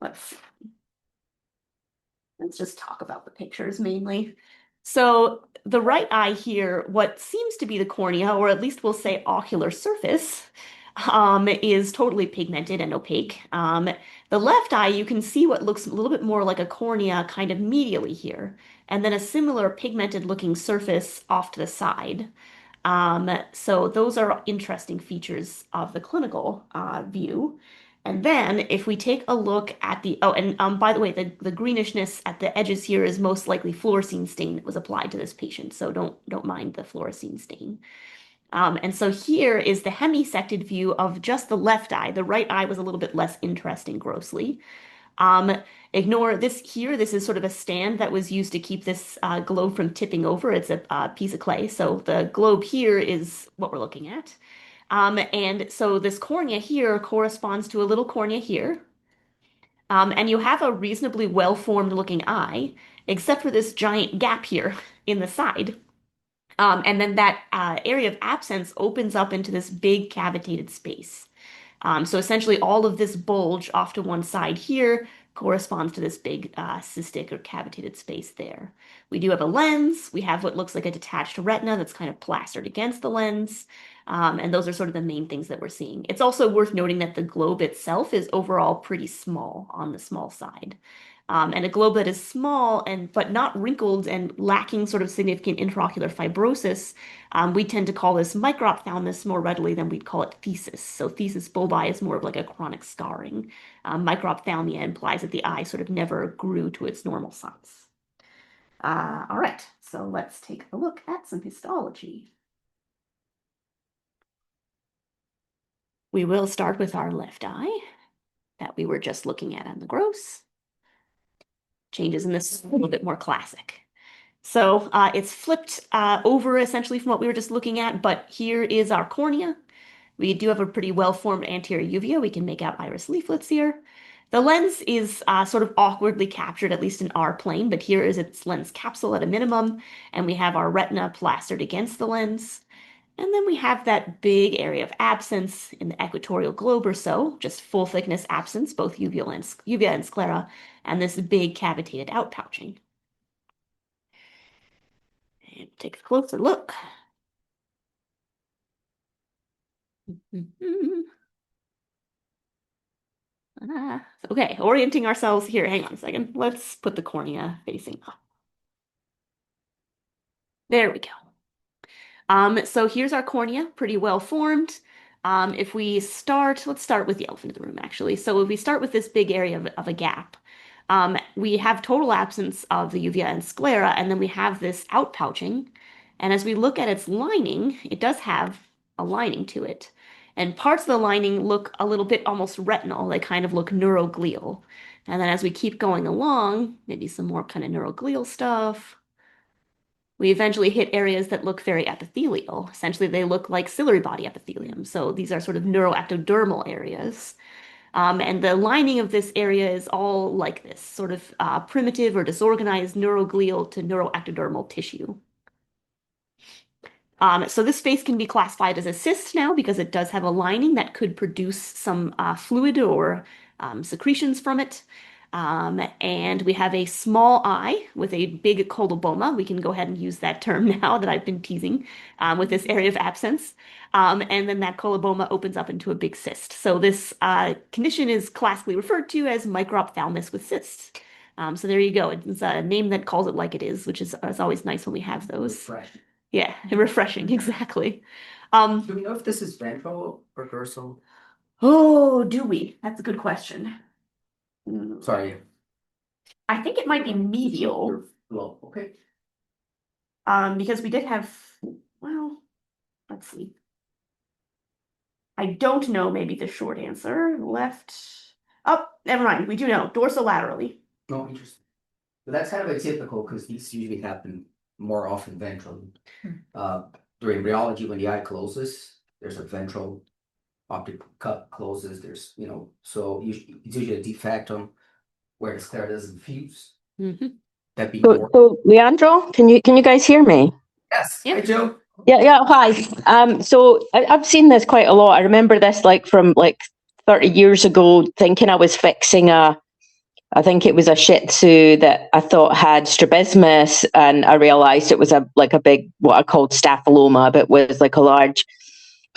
Speaker 1: let's just talk about the pictures mainly. So the right eye here, what seems to be the cornea, or at least we'll say ocular surface, is totally pigmented and opaque. The left eye, you can see what looks a little bit more like a cornea kind of medially here, and then a similar pigmented looking surface off to the side. So those are interesting features of the clinical view. And then if we take a look at and by the way, the greenishness at the edges here is most likely fluorescein stain that was applied to this patient. So don't mind the fluorescein stain.
Speaker 4: And so here is the hemisected view of just the left eye. The right eye was a little bit less interesting grossly. Um, Ignore this here. This is sort of a stand that was used to keep this globe from tipping over. It's a piece of clay. So the globe here is what we're looking at. And so this cornea here corresponds to a little cornea here. And you have a reasonably well-formed looking eye, except for this giant gap here in the side. And then that area of absence opens up into this big cavitated space. So essentially all of this bulge off to one side here corresponds to this big cystic or cavitated space there. We do have a lens. We have what looks like a detached retina that's kind of plastered against the lens. And those are sort of the main things that we're seeing. It's also worth noting that the globe itself is overall pretty small on the small side. And a globe that is small but not wrinkled and lacking sort of significant intraocular fibrosis, we tend to call this microphthalmos more readily than we'd call it thesis. So thesis bulbi is more of like a chronic scarring. Microphthalmia implies that the eye sort of never grew to its normal size. All right, so let's take a look at some histology. We will start with our left eye that we were just looking at on the gross. Changes in this a little bit more classic. So it's flipped over essentially from what we were just looking at, but here is our cornea. We do have a pretty well-formed anterior uvea. We can make out iris leaflets here. The lens is sort of awkwardly captured, at least in our plane, but here is its lens capsule at a minimum, and we have our retina plastered against the lens. And then we have that big area of absence in the equatorial globe or so, just full thickness absence, both uvea and sclera, and this big cavitated outpouching. And take a closer look. Okay, orienting ourselves here. Hang on a second. Let's put the cornea facing up. There we go. So here's our cornea, pretty well formed. If we start, let's start with the elephant in the room, actually. So if we start with this big area of a gap, we have total absence of the uvea and sclera, and then we have this outpouching. And as we look at its lining, it does have a lining to it. And parts of the lining look a little bit almost retinal. They kind of look neuroglial. And then as we keep going along, maybe some more kind of neuroglial stuff, we eventually hit areas that look very epithelial. Essentially, they look like ciliary body epithelium. So these are sort of neuroectodermal areas. And the lining of this area is all like this, sort of primitive or disorganized neuroglial to neuroectodermal tissue. So this space can be classified as a cyst now because it does have a lining that could produce some fluid or secretions from it. And we have a small eye with a big coloboma. We can go ahead and use that term now that I've been teasing with this area of absence. And then that coloboma opens up into a big cyst. So this condition is classically referred to as microphthalmos with cysts. So there you go. It's a name that calls it like it is, which is always nice when we have those.
Speaker 2: Refreshing.
Speaker 4: Yeah, refreshing, exactly.
Speaker 2: Do we know if this is ventral or dorsal?
Speaker 4: Oh, do we? That's a good question.
Speaker 2: Sorry.
Speaker 4: I think it might be medial.
Speaker 2: Well, okay.
Speaker 4: Because we did have, well, let's see. I don't know maybe the short answer. Left. Oh, never mind. We do know. Dorsolaterally.
Speaker 2: No, interesting. But that's kind of atypical because these usually happen more often ventrally. During rheology, when the eye closes, there's a ventral optic cut closes. There's, so it's usually a defectum where the sclera doesn't fuse. That'd be more.
Speaker 5: So Leandro, can you guys hear me?
Speaker 2: Yes.
Speaker 4: Yep.
Speaker 2: Hi, Joe.
Speaker 5: Yeah, hi. So I've seen this quite a lot. I remember this from 30 years ago, thinking I was fixing I think it was a Shih Tzu that I thought had strabismus, and I realized it was a big, what I called staphyloma, but was like a large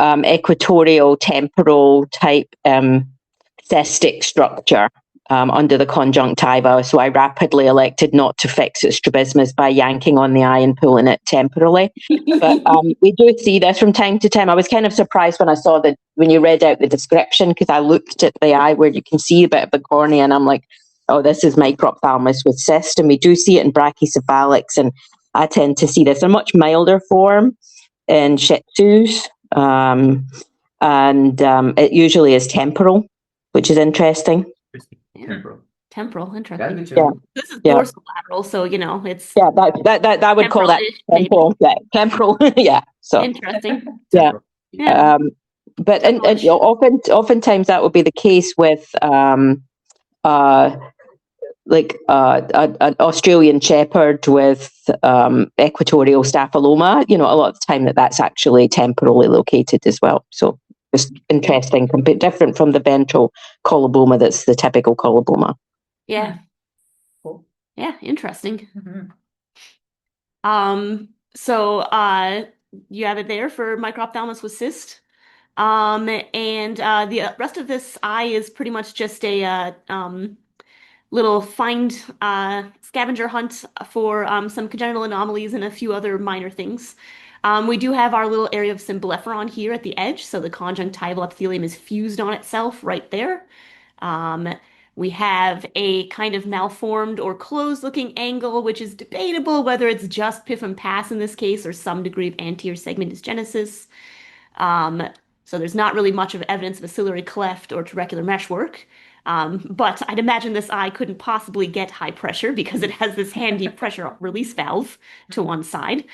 Speaker 5: equatorial temporal type cystic structure under the conjunctiva. So I rapidly elected not to fix its strabismus by yanking on the eye and pulling it temporally. But we do see this from time to time. I was kind of surprised when I saw when you read out the description, because I looked at the eye where you can see a bit of the cornea, and I'm like, oh, this is microphthalmos with cyst. And we do see it in brachycephalics, and I tend to see this in a much milder form in Shih Tzus, and it usually is temporal, which is interesting.
Speaker 4: Temporal, interesting.
Speaker 2: Gotta be
Speaker 5: Yeah.
Speaker 2: true.
Speaker 4: This is
Speaker 5: Yeah.
Speaker 4: dorsolateral, so you know it's
Speaker 5: Yeah, that would call that
Speaker 4: temporal-ish, maybe.
Speaker 5: temporal. Yeah, temporal. Yeah. So
Speaker 4: Interesting.
Speaker 5: yeah.
Speaker 2: Temporal.
Speaker 4: Yeah.
Speaker 5: But
Speaker 4: Temporal-ish.
Speaker 5: you know, oftentimes that would be the case with like an Australian Shepherd with equatorial staphyloma. You know, a lot of the time that's actually temporally located as well. So just interesting, a bit different from the ventral coloboma. That's the typical coloboma.
Speaker 4: Yeah.
Speaker 2: Cool.
Speaker 4: Yeah, interesting.
Speaker 3: Mhm.
Speaker 4: So you have it there for microphthalmos with cyst. And the rest of this eye is pretty much just a little find scavenger hunt for some congenital anomalies and a few other minor things. We do have our little area of symblepharon here at the edge, so the conjunctival epithelium is fused on itself right there. We have a kind of malformed or closed-looking angle, which is debatable whether it's just pif and pas in this case or some degree of anterior segment dysgenesis. So there's not really much of evidence of a ciliary cleft or trabecular meshwork. But I'd imagine this eye couldn't possibly get high pressure because it has this handy pressure release valve to one side.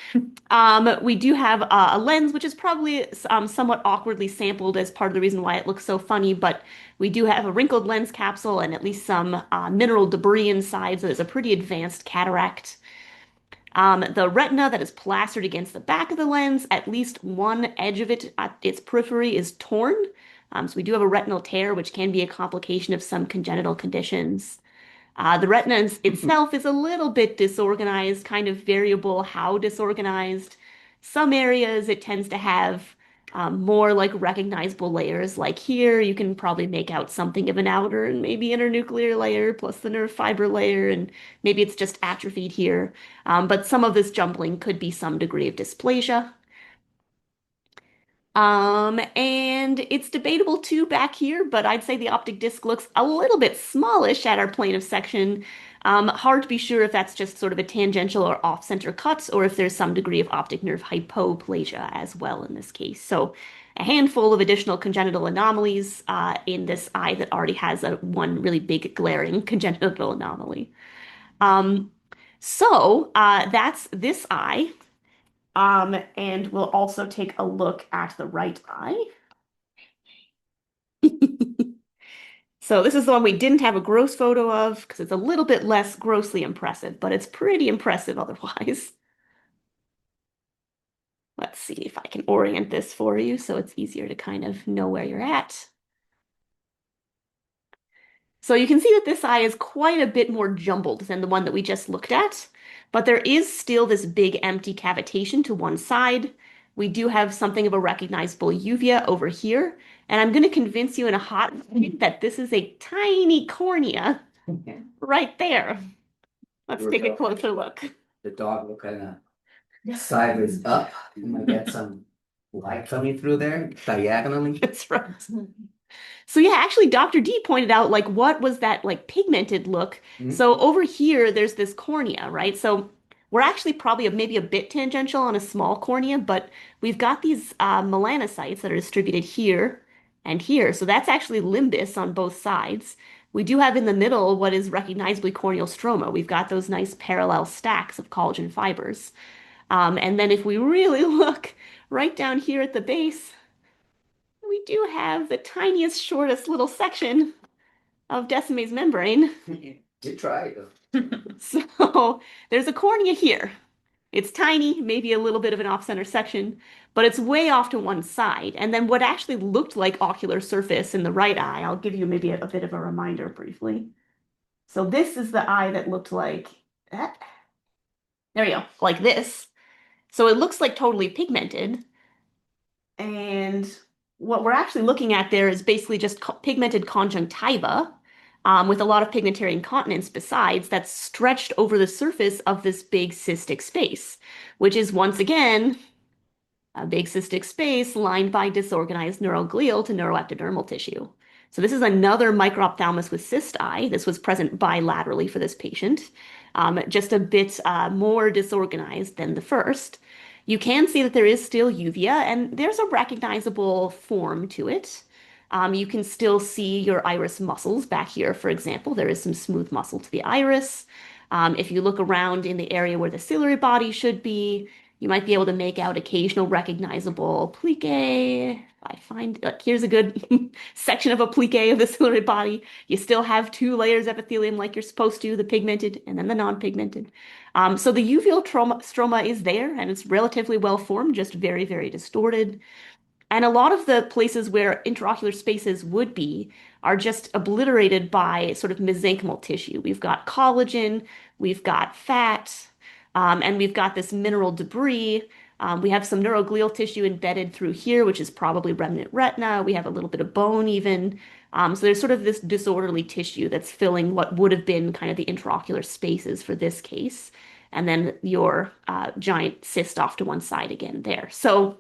Speaker 4: We do have a lens, which is probably somewhat awkwardly sampled as part of the reason why it looks so funny, but we do have a wrinkled lens capsule and at least some mineral debris inside, so there's a pretty advanced cataract. The retina that is plastered against the back of the lens, at least one edge of it at its periphery is torn. So we do have a retinal tear, which can be a complication of some congenital conditions. The retina itself is a little bit disorganized, kind of variable how disorganized. Some areas it tends to have more like recognizable layers. Like here, you can probably make out something of an outer and maybe internuclear layer plus the nerve fiber layer, and maybe it's just atrophied here. But some of this jumbling could be some degree of dysplasia. And it's debatable too back here, but I'd say the optic disc looks a little bit smallish at our plane of section. Hard to be sure if that's just sort of a tangential or off-center cut, or if there's some degree of optic nerve hypoplasia as well in this case. So a handful of additional congenital anomalies in this eye that already has one really big glaring congenital anomaly. So that's this eye. And we'll also take a look at the right eye. So this is the one we didn't have a gross photo of because it's a little bit less grossly impressive, but it's pretty impressive otherwise. Let's see if I can orient this for you so it's easier to kind of know where you're at. So you can see that this eye is quite a bit more jumbled than the one that we just looked at, but there is still this big empty cavitation to one side. We do have something of a recognizable uvea over here, and I'm going to convince you in a hot minute that this is a tiny cornea right there. Let's take a closer look.
Speaker 2: The dog will kind of sideways up. You might get some light coming through there diagonally.
Speaker 4: That's right. So yeah, actually Dr. D pointed out like what was that like pigmented look. So over here there's this cornea, right? So we're actually probably maybe a bit tangential on a small cornea, but we've got these melanocytes that are distributed here and here. So that's actually limbus on both sides. We do have in the middle what is recognizably corneal stroma. We've got those nice parallel stacks of collagen fibers. And then if we really look right down here at the base, we do have the tiniest, shortest little section of Decime's membrane.
Speaker 2: You try it.
Speaker 4: So there's a cornea here. It's tiny, maybe a little bit of an off-center section, but it's way off to one side. And then what actually looked like ocular surface in the right eye, I'll give you maybe a bit of a reminder briefly. So this is the eye that looked like that. There we go, like this. So it looks like totally pigmented. And what we're actually looking at there is basically just pigmented conjunctiva with a lot of pigmentary incontinence besides that's stretched over the surface of this big cystic space, which is once again a big cystic space lined by disorganized neuroglial to neuroectodermal tissue. So this is another microphthalmos with cyst eye. This was present bilaterally for this patient, just a bit more disorganized than the first. You can see that there is still uvea, and there's a recognizable form to it. You can still see your iris muscles back here, for example. There is some smooth muscle to the iris. If you look around in the area where the ciliary body should be, you might be able to make out occasional recognizable plicae. I find here's a good section of a plicae of the ciliary body. You still have two layers of epithelium like you're supposed to, the pigmented and then the non-pigmented. So the uveal stroma is there and it's relatively well formed, just very, very distorted. And a lot of the places where intraocular spaces would be are just obliterated by sort of mesenchymal tissue. We've got collagen, we've got fat, and we've got this mineral debris. We have some neuroglial tissue embedded through here, which is probably remnant retina. We have a little bit of bone even. So there's sort of this disorderly tissue that's filling what would have been kind of the intraocular spaces for this case. And then your giant cyst off to one side again there. So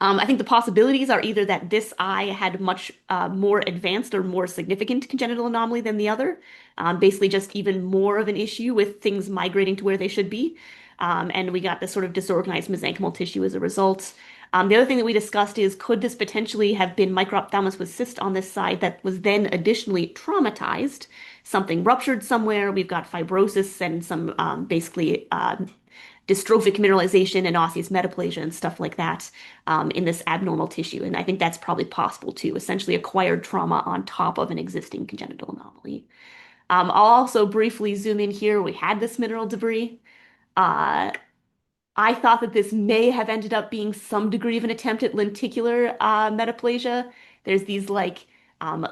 Speaker 4: I think the possibilities are either that this eye had much more advanced or more significant congenital anomaly than the other, basically just even more of an issue with things migrating to where they should be. And we got this sort of disorganized mesenchymal tissue as a result. The other thing that we discussed is, could this potentially have been microphthalmos with cyst on this side that was then additionally traumatized? Something ruptured somewhere. We've got fibrosis and some basically dystrophic mineralization and osseous metaplasia and stuff like that in this abnormal tissue. And I think that's probably possible too, essentially acquired trauma on top of an existing congenital anomaly. I'll also briefly zoom in here. We had this mineral debris. I thought that this may have ended up being some degree of an attempt at lenticular metaplasia. There's these like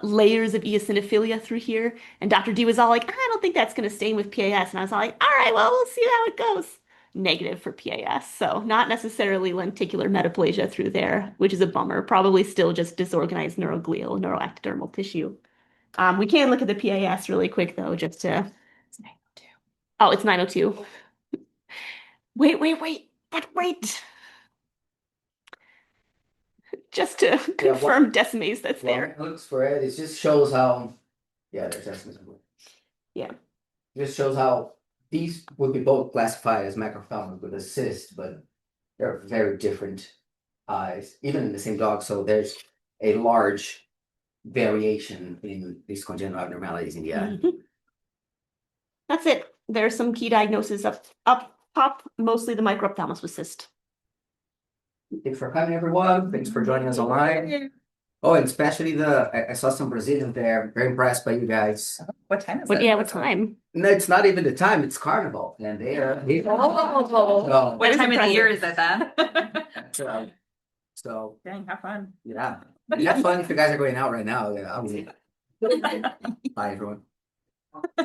Speaker 4: layers of eosinophilia through here. And Dr. D was all like, I don't think that's going to stain with PAS. And I was all like, all right, well, we'll see how it goes. Negative for PAS. So not necessarily lenticular metaplasia through there, which is a bummer. Probably still just disorganized neuroglial, neuroectodermal tissue. We can look at the PAS really quick though, just to. It's 902. Oh, it's 902. But wait. Just to confirm Decimase that's there.
Speaker 2: It looks for it. It just shows how, there's Decimase.
Speaker 4: Yeah.
Speaker 2: It just shows how these would be both classified as microphthalmos with a cyst, but they're very different eyes, even in the same dog. So there's a large variation in these congenital abnormalities in the eye.
Speaker 4: That's it. There's some key diagnoses up top, mostly the microphthalmos with cyst.
Speaker 2: Thanks for coming, everyone. Thanks for joining us online. Oh, and especially I saw some Brazilians there. Very impressed by you guys.
Speaker 3: What time is it?
Speaker 4: Yeah, what time?
Speaker 2: No, it's not even the time. It's Carnival, and they are.
Speaker 3: Oh. What time of the year is it then?
Speaker 2: So
Speaker 3: Dang, have fun.
Speaker 2: yeah, have fun if you guys are going out right now. Yeah, bye, everyone.